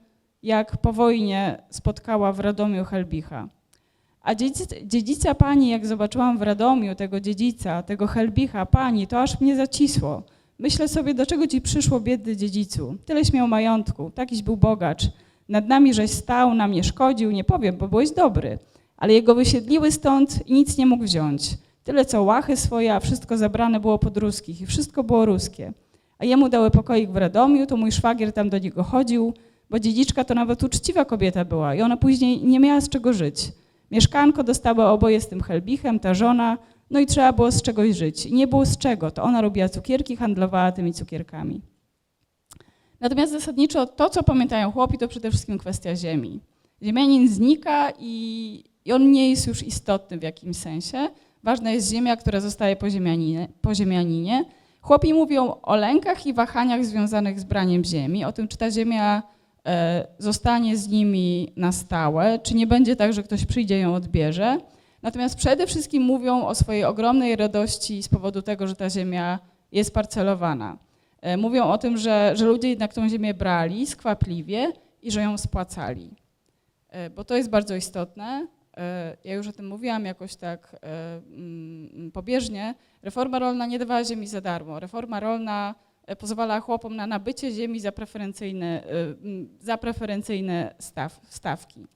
jak po wojnie spotkała w Radomiu Helbicha. A dziedzica pani, jak zobaczyłam w Radomiu tego dziedzica, tego Helbicha, pani, to aż mnie zacisło. Myślę sobie, do czego ci przyszło, biedny dziedzicu? Tyleś miał majątku, takiś był bogacz. Nad nami żeś stał, nam nie szkodził, nie powiem, bo byłeś dobry. Ale jego wysiedliły stąd i nic nie mógł wziąć. Tyle co łachy swoje, a wszystko zabrane było pod ruskich i wszystko było ruskie. A jemu dały pokoik w Radomiu, to mój szwagier tam do niego chodził, bo dziedziczka to nawet uczciwa kobieta była i ona później nie miała z czego żyć. Mieszkanko dostały oboje z tym Helbichem, ta żona, no i trzeba było z czegoś żyć. I nie było z czego, to ona robiła cukierki, handlowała tymi cukierkami. Natomiast zasadniczo to, co pamiętają chłopi, to przede wszystkim kwestia ziemi. Ziemianin znika i on nie jest już istotny w jakimś sensie. Ważna jest ziemia, która zostaje po ziemianinie. Chłopi mówią o lękach i wahaniach związanych z braniem ziemi, o tym, czy ta ziemia zostanie z nimi na stałe, czy nie będzie tak, że ktoś przyjdzie i ją odbierze. Natomiast przede wszystkim mówią o swojej ogromnej radości z powodu tego, że ta ziemia jest parcelowana. Mówią o tym, że ludzie jednak tą ziemię brali skwapliwie i że ją spłacali. Bo to jest bardzo istotne. Ja już o tym mówiłam jakoś tak pobieżnie. Reforma rolna nie dawała ziemi za darmo. Reforma rolna pozwala chłopom na nabycie ziemi za preferencyjne stawki.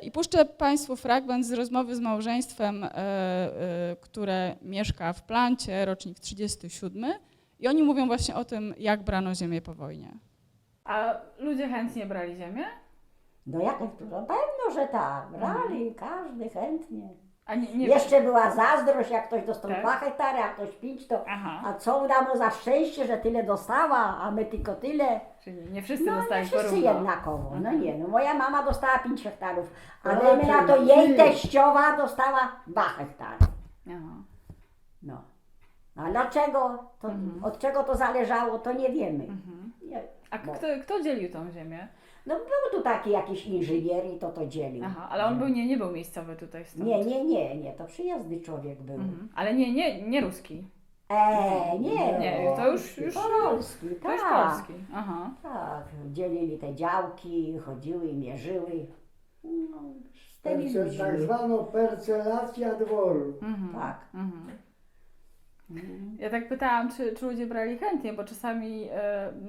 I puszczę Państwu fragment z rozmowy z małżeństwem, które mieszka w Plancie, rocznik 37. I oni mówią właśnie o tym, jak brano ziemię po wojnie. A ludzie chętnie brali ziemię? No jak to? Pewno, że tak. Brali, każdy chętnie. A nie Jeszcze była zazdrość, jak ktoś dostał Tak? 2 hektary, a ktoś 5, to Aha, a co uda mu za szczęście, że tyle dostała, a my tylko tyle. czyli nie wszyscy No dostali nie wszyscy porówno. jednakowo, no nie, no moja mama dostała 5 hektarów, a No, dajmy na to czyli- jej teściowa dostała 2 hektary. Aha. No. A dlaczego, to, od czego to zależało, to nie wiemy. Nie, A bo- kto dzielił tą ziemię? No był tu taki jakiś inżynier i to dzielił. Aha, ale on nie był miejscowy tutaj stąd. Nie, to przyjazny człowiek był. Ale nie ruski. Nie, Nie, to już polski, to już tak. polski. Aha. Tak, dzielili te działki, chodziły i mierzyły. No, z tymi ludźmi. Tak zwaną percelacja dworu. Tak. Ja tak pytałam, czy ludzie brali chętnie, bo czasami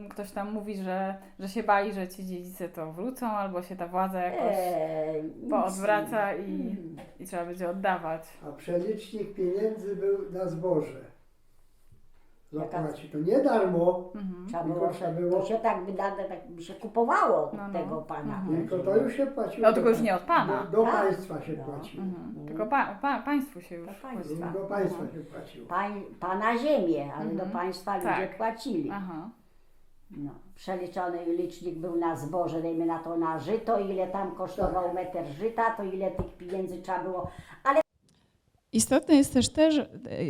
ktoś tam mówi, że się bali, że ci dziedzice to wrócą, albo się ta władza jakoś poodwraca i trzeba będzie oddawać. A przelicznik pieniędzy był na zboże. Jaka- Zapłaci. To nie darmo, Trzeba tylko było, trzeba było, to się tak by się kupowało od No. tego pana. tylko to już się płaciło. No, tylko już nie od pana. Do Tak. państwa się No. płaciło. Tylko państwu się już Do państwa. Do państwa się płaciło. Pana ziemię, ale do państwa ludzie Tak. płacili. Aha. No. Przeliczony licznik był na zboże, dajmy na to na żyto, ile tam kosztował metr żyta, to ile tych pieniędzy trzeba było. Istotne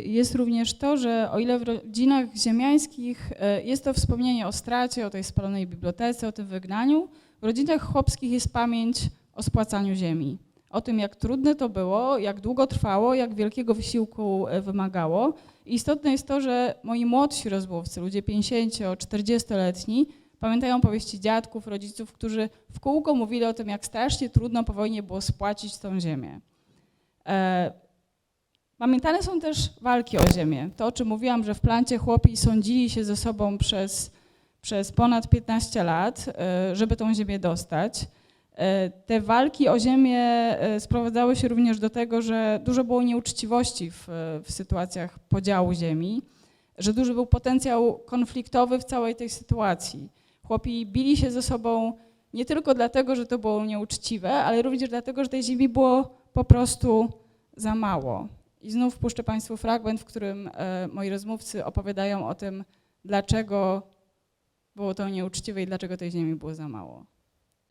jest również to, że o ile w rodzinach ziemiańskich jest to wspomnienie o stracie, o tej spalonej bibliotece, o tym wygnaniu, w rodzinach chłopskich jest pamięć o spłacaniu ziemi. O tym, jak trudne to było, jak długo trwało, jak wielkiego wysiłku wymagało. I istotne jest to, że moi młodsi rozmówcy, ludzie 50-40-letni, pamiętają powieści dziadków, rodziców, którzy w kółko mówili o tym, jak strasznie trudno po wojnie było spłacić tą ziemię. Pamiętane są też walki o ziemię. To, o czym mówiłam, że w Plancie chłopi sądzili się ze sobą przez ponad 15 lat, żeby tą ziemię dostać. Te walki o ziemię sprowadzały się również do tego, że dużo było nieuczciwości w sytuacjach podziału ziemi, że duży był potencjał konfliktowy w całej tej sytuacji. Chłopi bili się ze sobą nie tylko dlatego, że to było nieuczciwe, ale również dlatego, że tej ziemi było po prostu za mało. I znów puszczę Państwu fragment, w którym moi rozmówcy opowiadają o tym, dlaczego było to nieuczciwe i dlaczego tej ziemi było za mało.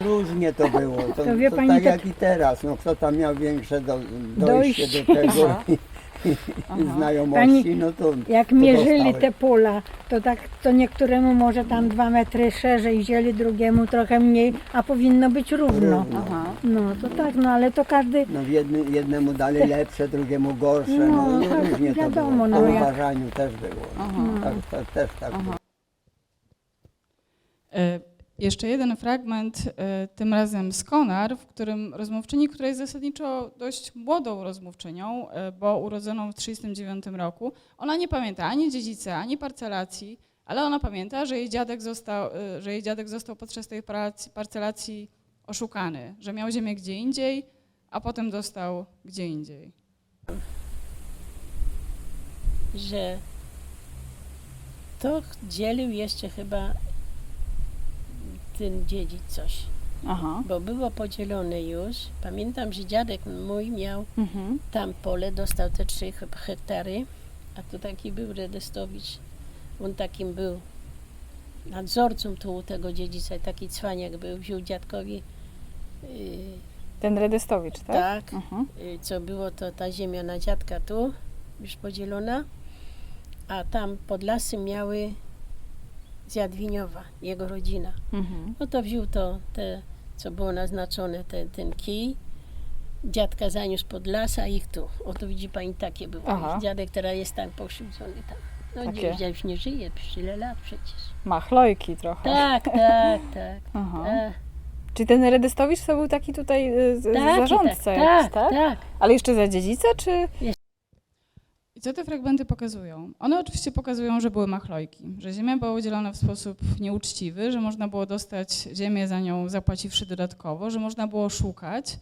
Różnie to było, to wie pani, tak tak- jak i teraz, no kto tam miał większe dojście do tego i znajomości, no to Jak to mierzyli dostały. te pola, to tak to niektóremu może tam 2 metry szerzej wzięli, drugiemu trochę mniej, a powinno być równo. Aha. No to tak, no ale to każdy, No jednemu dali lepsze, drugiemu gorsze, no, No, tak, różnie to wiadomo, było. no, Po ja- uważaniu też było. Też tak było. Jeszcze jeden fragment, tym razem z Konar, w którym rozmówczyni, która jest zasadniczo dość młodą rozmówczynią, bo urodzoną w 1939 roku, ona nie pamięta ani dziedzicy, ani parcelacji, ale ona pamięta, że jej dziadek został podczas tej parcelacji oszukany, że miał ziemię gdzie indziej, a potem dostał gdzie indziej. Że to dzielił jeszcze chyba ten dziedzic coś, Aha. bo było podzielone już. Pamiętam, że dziadek mój miał Mhm. tam pole, dostał te 3 hektary, a tu taki był Redestowicz. On takim był nadzorcą tu tego dziedzica, taki cwaniak był, wziął dziadkowi Ten Redestowicz, tak? tak, Mhm. co było to ta ziemia na dziadka tu, już podzielona, a tam pod lasem miały z Jadwiniowa, jego rodzina. Mhm. No to wziął to, te, co było naznaczone, ten kij, dziadka zaniósł pod las, a ich tu. Oto widzi pani, takie było. Aha. Dziadek teraz jest tam pokrzywdzony tam. No Takie. nie, już nie żyje, tyle lat przecież. Machlojki trochę. Tak, tak, tak. Aha. tak. Czy ten Redestowicz to był taki tutaj Tak, zarządca tak, jakiś, tak, tak. Ale jeszcze za dziedzicę, czy... I co te fragmenty pokazują? One oczywiście pokazują, że były machlojki, że ziemia była udzielona w sposób nieuczciwy, że można było dostać ziemię za nią zapłaciwszy dodatkowo, że można było szukać,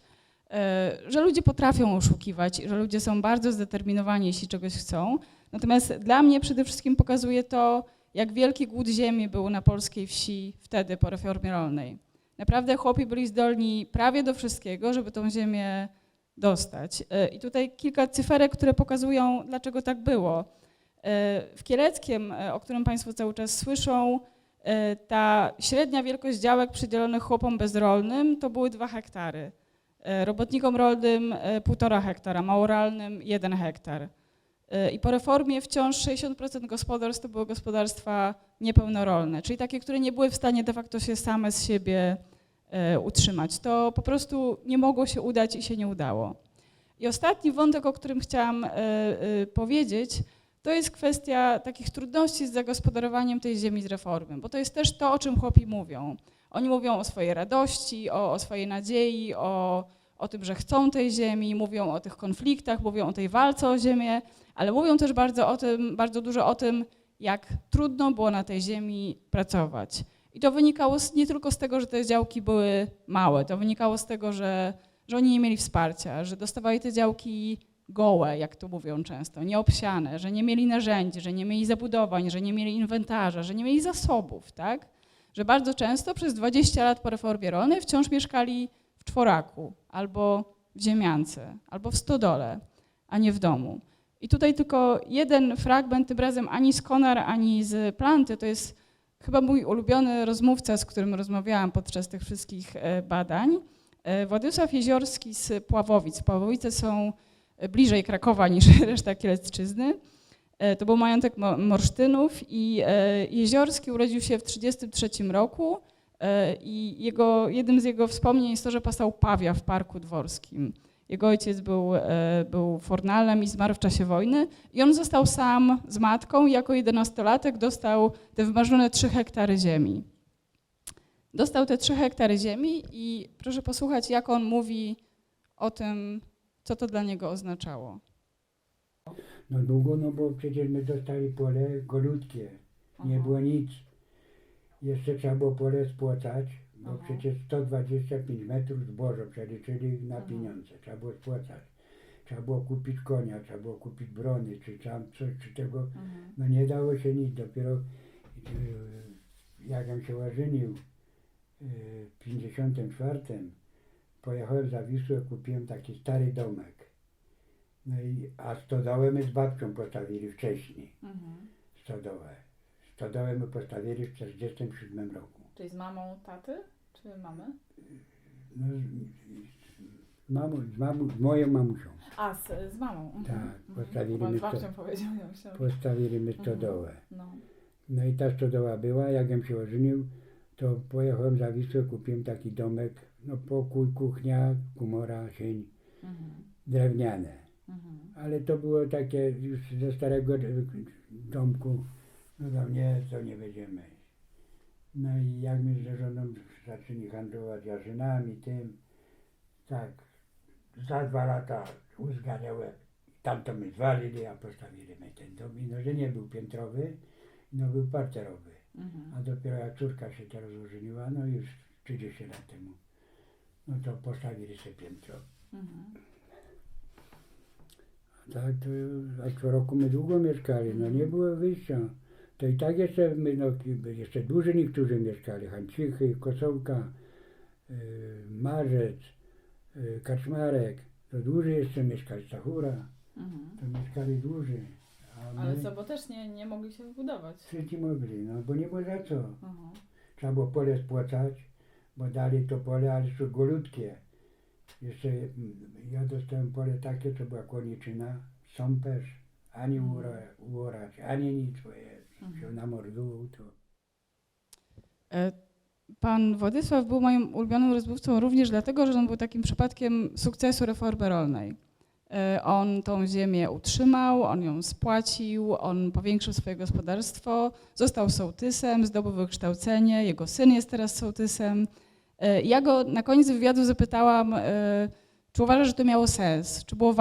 że ludzie potrafią oszukiwać, że ludzie są bardzo zdeterminowani, jeśli czegoś chcą. Natomiast dla mnie przede wszystkim pokazuje to, jak wielki głód ziemi był na polskiej wsi wtedy po reformie rolnej. Naprawdę chłopi byli zdolni prawie do wszystkiego, żeby tą ziemię dostać. I tutaj kilka cyferek, które pokazują, dlaczego tak było. W Kieleckiem, o którym Państwo cały czas słyszą, ta średnia wielkość działek przydzielonych chłopom bezrolnym to były 2 hektary. Robotnikom rolnym 1,5 hektara, małoralnym 1 hektar. I po reformie wciąż 60% gospodarstw to były gospodarstwa niepełnorolne, czyli takie, które nie były w stanie de facto się same z siebie utrzymać. To po prostu nie mogło się udać i się nie udało. I ostatni wątek, o którym chciałam powiedzieć, to jest kwestia takich trudności z zagospodarowaniem tej ziemi z reformy, bo to jest też to, o czym chłopi mówią. Oni mówią o swojej radości, o swojej nadziei, o tym, że chcą tej ziemi, mówią o tych konfliktach, mówią o tej walce o ziemię, ale mówią też bardzo dużo o tym, jak trudno było na tej ziemi pracować. I to wynikało nie tylko z tego, że te działki były małe, to wynikało z tego, że oni nie mieli wsparcia, że dostawali te działki gołe, jak to mówią często, nieobsiane, że nie mieli narzędzi, że nie mieli zabudowań, że nie mieli inwentarza, że nie mieli zasobów, tak? Że bardzo często przez 20 lat po reformie rolnej wciąż mieszkali w czworaku, albo w ziemiance, albo w stodole, a nie w domu. I tutaj tylko jeden fragment, tym razem ani z Konar, ani z Planty, to jest chyba mój ulubiony rozmówca, z którym rozmawiałam podczas tych wszystkich badań, Władysław Jeziorski z Pławowic. Pławowice są bliżej Krakowa niż reszta Kielecczyzny. To był majątek Morsztynów i Jeziorski urodził się w 1933 roku i jednym z jego wspomnień jest to, że pasał pawia w Parku Dworskim. Jego ojciec był fornalem i zmarł w czasie wojny i on został sam z matką i jako 11-latek dostał te wymarzone 3 hektary ziemi. Dostał te 3 hektary ziemi i proszę posłuchać, jak on mówi o tym, co to dla niego oznaczało. No długo, no bo przecież my dostali pole golutkie, nie było nic. Jeszcze trzeba było pole spłacać, bo przecież 125 metrów zboża przeliczyli na pieniądze, trzeba było spłacać. Trzeba było kupić konia, trzeba było kupić brony, czy tam coś, czy tego, no nie dało się nic. Dopiero jak się ożenił w 54, pojechałem za Wisłę, kupiłem taki stary domek. No a stodołę my z babcią postawili wcześniej. Stodołę. Stodołę my postawili w 1947 roku. Czyli z mamą taty, czy mamy? No, z moją mamusią. A, z mamą. Tak, Pan postawiliśmy z babcią powiedział, ja myślałam. postawiliśmy stodołę. No. No i ta stodoła była, jak ja się ożenił, to pojechałem za Wisłę, kupiłem taki domek, no pokój, kuchnia, komora, sień, drewniane. Ale to było takie już ze starego domku, no to nie, to nie będziemy. No i jak my z żoną zaczęli handlować jarzynami, tym, tak, za 2 lata uzganiałem, tamto my zwalili, a postawiliśmy ten dom. I no, że nie był piętrowy, no był parterowy. A dopiero jak córka się teraz ożeniła, no już 30 lat temu, no to postawili sobie piętro. Tak, to a co roku my długo mieszkali, no nie było wyjścia. To i tak jeszcze my, no, jeszcze dłużej niektórzy mieszkali, Hancichy, Kosołka, Marzec, Kaczmarek, to dłużej jeszcze mieszkali, Stachura, to mieszkali dłużej. A my, Ale co, bo też nie mogli się wybudować. Wszyscy mogli, no bo nie było za co. Trzeba było pole spłacać, bo dali to pole, ale to golutkie. Jeszcze ja dostałem pole takie, co była koniczyna, sąperz, ani uorać, ani nic, bo się namordował to. Pan Władysław był moim ulubionym rozmówcą również dlatego, że on był takim przypadkiem sukcesu reformy rolnej. On tą ziemię utrzymał, on ją spłacił, on powiększył swoje gospodarstwo, został sołtysem, zdobył wykształcenie, jego syn jest teraz sołtysem. Ja go na koniec wywiadu zapytałam, czy uważa, że to miało sens, czy było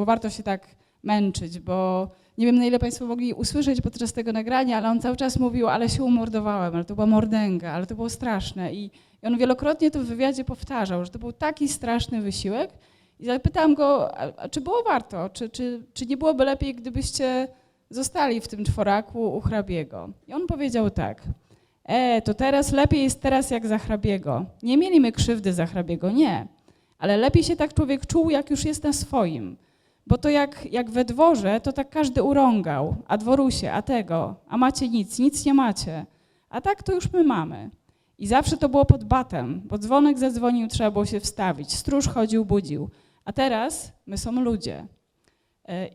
warto się tak męczyć, bo nie wiem, na ile Państwo mogli usłyszeć podczas tego nagrania, ale on cały czas mówił, ale się umordowałem, ale to była mordęga, ale to było straszne. I on wielokrotnie to w wywiadzie powtarzał, że to był taki straszny wysiłek. I zapytałam go, a czy było warto, czy nie byłoby lepiej, gdybyście zostali w tym czworaku u hrabiego. I on powiedział tak, to teraz lepiej jest teraz jak za hrabiego. Nie mieliśmy krzywdy za hrabiego, nie. Ale lepiej się tak człowiek czuł, jak już jest na swoim. Bo to jak we dworze, to tak każdy urągał, a dworusie, a tego, a macie nic nie macie. A tak to już my mamy. I zawsze to było pod batem, bo dzwonek zadzwonił, trzeba było się wstawić, stróż chodził, budził. A teraz my są ludzie.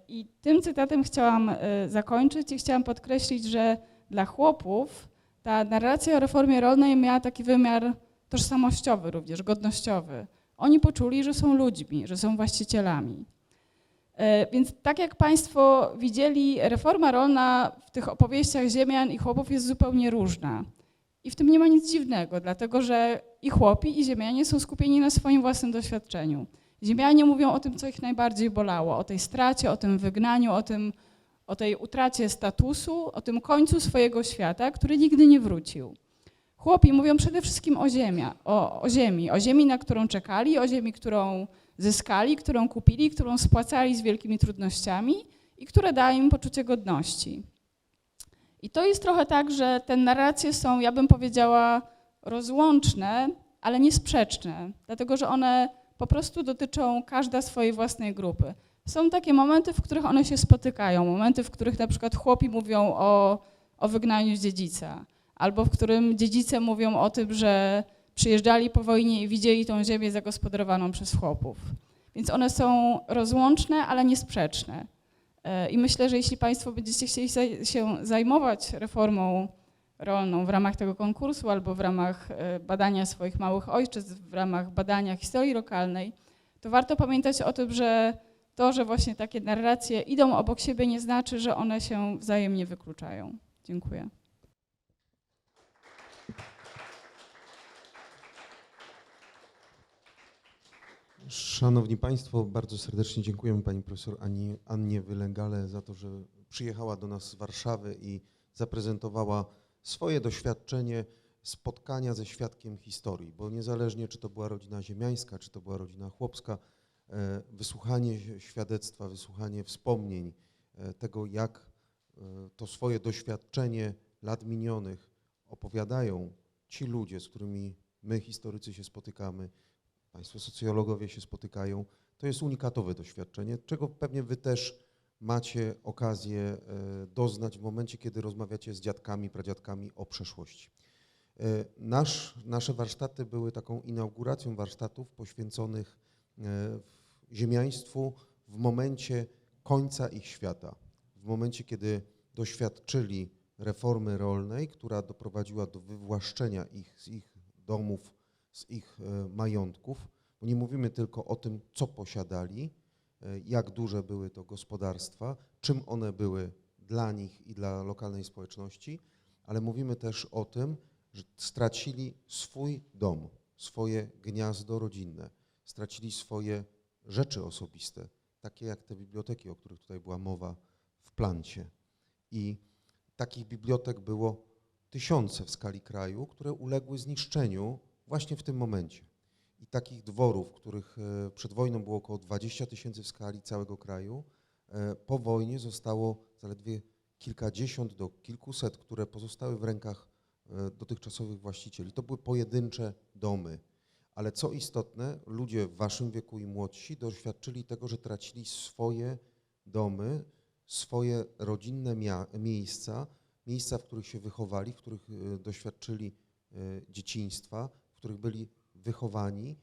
I tym cytatem chciałam zakończyć i chciałam podkreślić, że dla chłopów ta narracja o reformie rolnej miała taki wymiar tożsamościowy również, godnościowy. Oni poczuli, że są ludźmi, że są właścicielami. Więc tak jak Państwo widzieli, reforma rolna w tych opowieściach ziemian i chłopów jest zupełnie różna. I w tym nie ma nic dziwnego, dlatego że i chłopi, i ziemianie są skupieni na swoim własnym doświadczeniu. Ziemianie mówią o tym, co ich najbardziej bolało, o tej stracie, o tym wygnaniu, o tej utracie statusu, o tym końcu swojego świata, który nigdy nie wrócił. Chłopi mówią przede wszystkim o ziemi, na którą czekali, o ziemi, którą zyskali, którą kupili, którą spłacali z wielkimi trudnościami i która daje im poczucie godności. I to jest trochę tak, że te narracje są, ja bym powiedziała, rozłączne, ale niesprzeczne, dlatego że one po prostu dotyczą każda swojej własnej grupy. Są takie momenty, w których one się spotykają, momenty, w których na przykład chłopi mówią o wygnaniu z dziedzica, albo w którym dziedzice mówią o tym, że przyjeżdżali po wojnie i widzieli tą ziemię zagospodarowaną przez chłopów. Więc one są rozłączne, ale niesprzeczne. I myślę, że jeśli Państwo będziecie chcieli się zajmować reformą rolną w ramach tego konkursu albo w ramach badania swoich małych ojczyzn, w ramach badania historii lokalnej, to warto pamiętać o tym, że to, że właśnie takie narracje idą obok siebie, nie znaczy, że one się wzajemnie wykluczają. Dziękuję. Szanowni Państwo, bardzo serdecznie dziękujemy Pani Profesor Annie Wylęgale za to, że przyjechała do nas z Warszawy i zaprezentowała swoje doświadczenie spotkania ze świadkiem historii, bo niezależnie czy to była rodzina ziemiańska, czy to była rodzina chłopska, wysłuchanie świadectwa, wysłuchanie wspomnień tego, jak to swoje doświadczenie lat minionych opowiadają ci ludzie, z którymi my historycy się spotykamy, Państwo socjologowie się spotykają, To jest unikatowe doświadczenie, czego pewnie wy też macie okazję doznać w momencie, kiedy rozmawiacie z dziadkami, pradziadkami o przeszłości. Nasze warsztaty były taką inauguracją warsztatów poświęconych ziemiaństwu w momencie końca ich świata, w momencie, kiedy doświadczyli reformy rolnej, która doprowadziła do wywłaszczenia ich z ich domów, z ich majątków, bo nie mówimy tylko o tym, co posiadali, jak duże były to gospodarstwa, czym one były dla nich i dla lokalnej społeczności, ale mówimy też o tym, że stracili swój dom, swoje gniazdo rodzinne, stracili swoje rzeczy osobiste, takie jak te biblioteki, o których tutaj była mowa w plancie. I takich bibliotek było tysiące w skali kraju, które uległy zniszczeniu właśnie w tym momencie. I takich dworów, których przed wojną było około 20 000 w skali całego kraju, po wojnie zostało zaledwie kilkadziesiąt do kilkuset, które pozostały w rękach dotychczasowych właścicieli. To były pojedyncze domy, ale co istotne, ludzie w waszym wieku i młodsi doświadczyli tego, że tracili swoje domy, swoje rodzinne miejsca, w których się wychowali, w których doświadczyli dzieciństwa, w których byli wychowani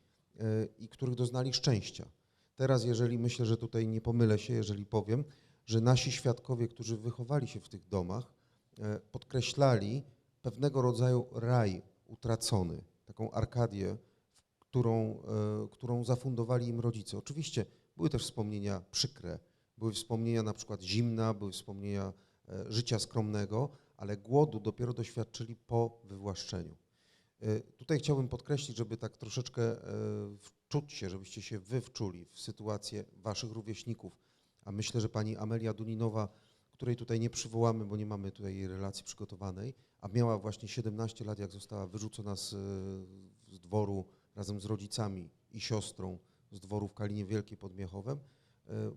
i których doznali szczęścia. Teraz, jeżeli myślę, że tutaj nie pomylę się, jeżeli powiem, że nasi świadkowie, którzy wychowali się w tych domach, podkreślali pewnego rodzaju raj utracony, taką Arkadię, którą zafundowali im rodzice. Oczywiście były też wspomnienia przykre, były wspomnienia na przykład zimna, były wspomnienia życia skromnego, ale głodu dopiero doświadczyli po wywłaszczeniu. Tutaj chciałbym podkreślić, żeby tak troszeczkę wczuć się, żebyście się wy wczuli w sytuację waszych rówieśników, a myślę, że pani Amelia Duninowa, której tutaj nie przywołamy, bo nie mamy tutaj jej relacji przygotowanej, a miała właśnie 17 lat, jak została wyrzucona z dworu razem z rodzicami i siostrą z dworu w Kalinie Wielkiej pod Miechowem,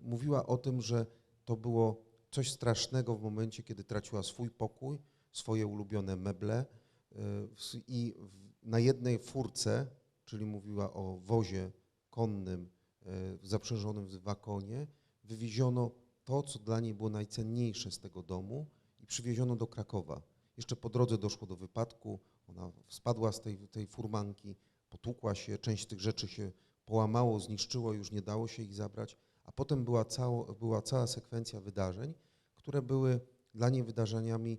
mówiła o tym, że to było coś strasznego w momencie, kiedy traciła swój pokój, swoje ulubione meble i na jednej furce, czyli mówiła o wozie konnym zaprzężonym w wagonie, wywieziono to, co dla niej było najcenniejsze z tego domu i przywieziono do Krakowa. Jeszcze po drodze doszło do wypadku, ona spadła z tej furmanki, potłukła się, część tych rzeczy się połamało, zniszczyło, już nie dało się ich zabrać, a potem była cała sekwencja wydarzeń, które były dla niej wydarzeniami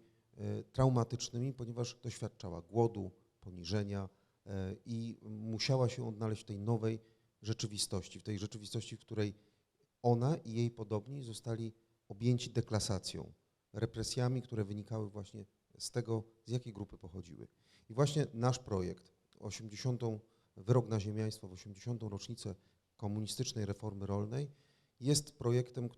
traumatycznymi, ponieważ doświadczała głodu, poniżenia i musiała się odnaleźć w tej nowej rzeczywistości, w której ona i jej podobni zostali objęci deklasacją, represjami, które wynikały właśnie z tego, z jakiej grupy pochodziły. I właśnie nasz projekt, Wyrok na ziemiaństwo w 80. rocznicę komunistycznej reformy rolnej, jest projektem,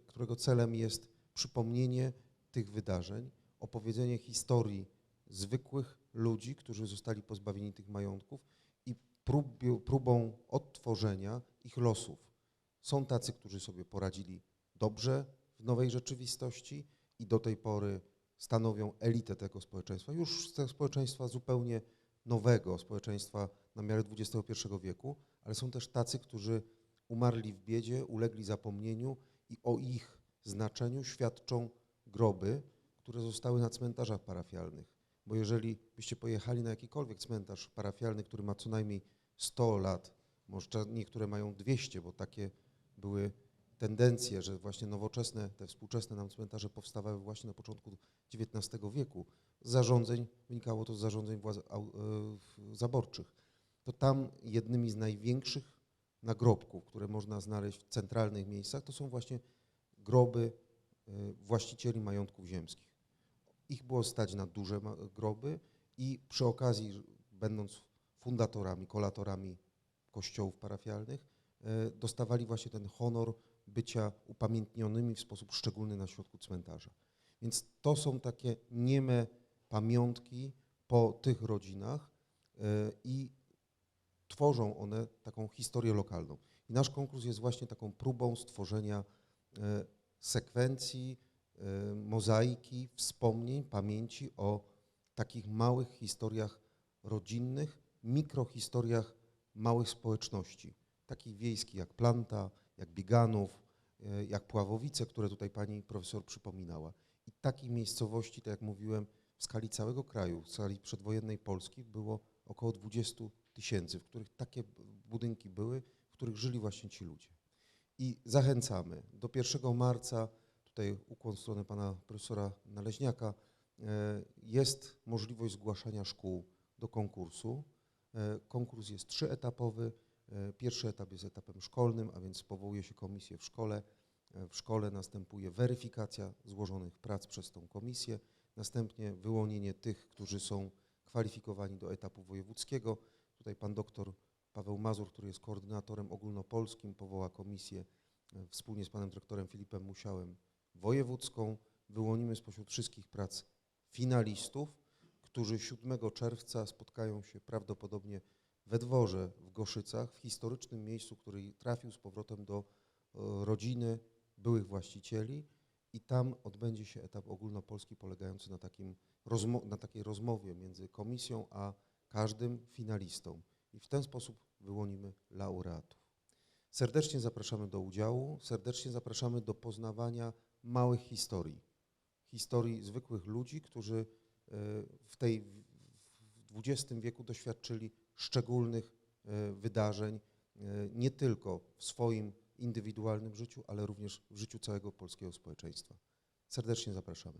którego celem jest przypomnienie tych wydarzeń, opowiedzenie historii zwykłych ludzi, którzy zostali pozbawieni tych majątków i próbą odtworzenia ich losów. Są tacy, którzy sobie poradzili dobrze w nowej rzeczywistości i do tej pory stanowią elitę tego społeczeństwa, już z tego społeczeństwa zupełnie nowego, społeczeństwa na miarę XXI wieku, ale są też tacy, którzy umarli w biedzie, ulegli zapomnieniu i o ich znaczeniu świadczą groby, które zostały na cmentarzach parafialnych. Bo jeżeli byście pojechali na jakikolwiek cmentarz parafialny, który ma co najmniej 100 lat, może niektóre mają 200, bo takie były tendencje, że właśnie nowoczesne, te współczesne nam cmentarze powstawały właśnie na początku XIX wieku. Wynikało to z zarządzeń władz zaborczych. To tam jednymi z największych nagrobków, które można znaleźć w centralnych miejscach, to są właśnie groby właścicieli majątków ziemskich. Ich było stać na duże groby i przy okazji, będąc fundatorami, kolatorami kościołów parafialnych, dostawali właśnie ten honor bycia upamiętnionymi w sposób szczególny na środku cmentarza. Więc to są takie nieme pamiątki po tych rodzinach i tworzą one taką historię lokalną. I nasz konkurs jest właśnie taką próbą stworzenia sekwencji, mozaiki, wspomnień, pamięci o takich małych historiach rodzinnych, mikrohistoriach małych społeczności. takich wiejskich jak Planta, jak Biganów, jak Pławowice, które tutaj pani profesor przypominała. I takich miejscowości, tak jak mówiłem, w skali całego kraju, w skali przedwojennej Polski było około 20 000, w których takie budynki były, w których żyli właśnie ci ludzie. I zachęcamy. Do 1 marca, tutaj ukłon w stronę pana profesora Naleźniaka, jest możliwość zgłaszania szkół do konkursu. Konkurs jest 3-etapowy. Pierwszy etap jest etapem szkolnym, a więc powołuje się komisję w szkole. W szkole następuje weryfikacja złożonych prac przez tą komisję, następnie wyłonienie tych, którzy są kwalifikowani do etapu wojewódzkiego. Tutaj pan doktor Paweł Mazur, który jest koordynatorem ogólnopolskim, powoła komisję wspólnie z panem dyrektorem Filipem Musiałem wojewódzką. Wyłonimy spośród wszystkich prac finalistów, którzy 7 czerwca spotkają się prawdopodobnie we dworze w Goszycach, w historycznym miejscu, który trafił z powrotem do rodziny byłych właścicieli, i tam odbędzie się etap ogólnopolski polegający na takiej rozmowie między komisją a każdym finalistą. I w ten sposób wyłonimy laureatów. Serdecznie zapraszamy do udziału, serdecznie zapraszamy do poznawania małych historii. Historii zwykłych ludzi, którzy w XX wieku doświadczyli szczególnych wydarzeń, nie tylko w swoim indywidualnym życiu, ale również w życiu całego polskiego społeczeństwa. Serdecznie zapraszamy.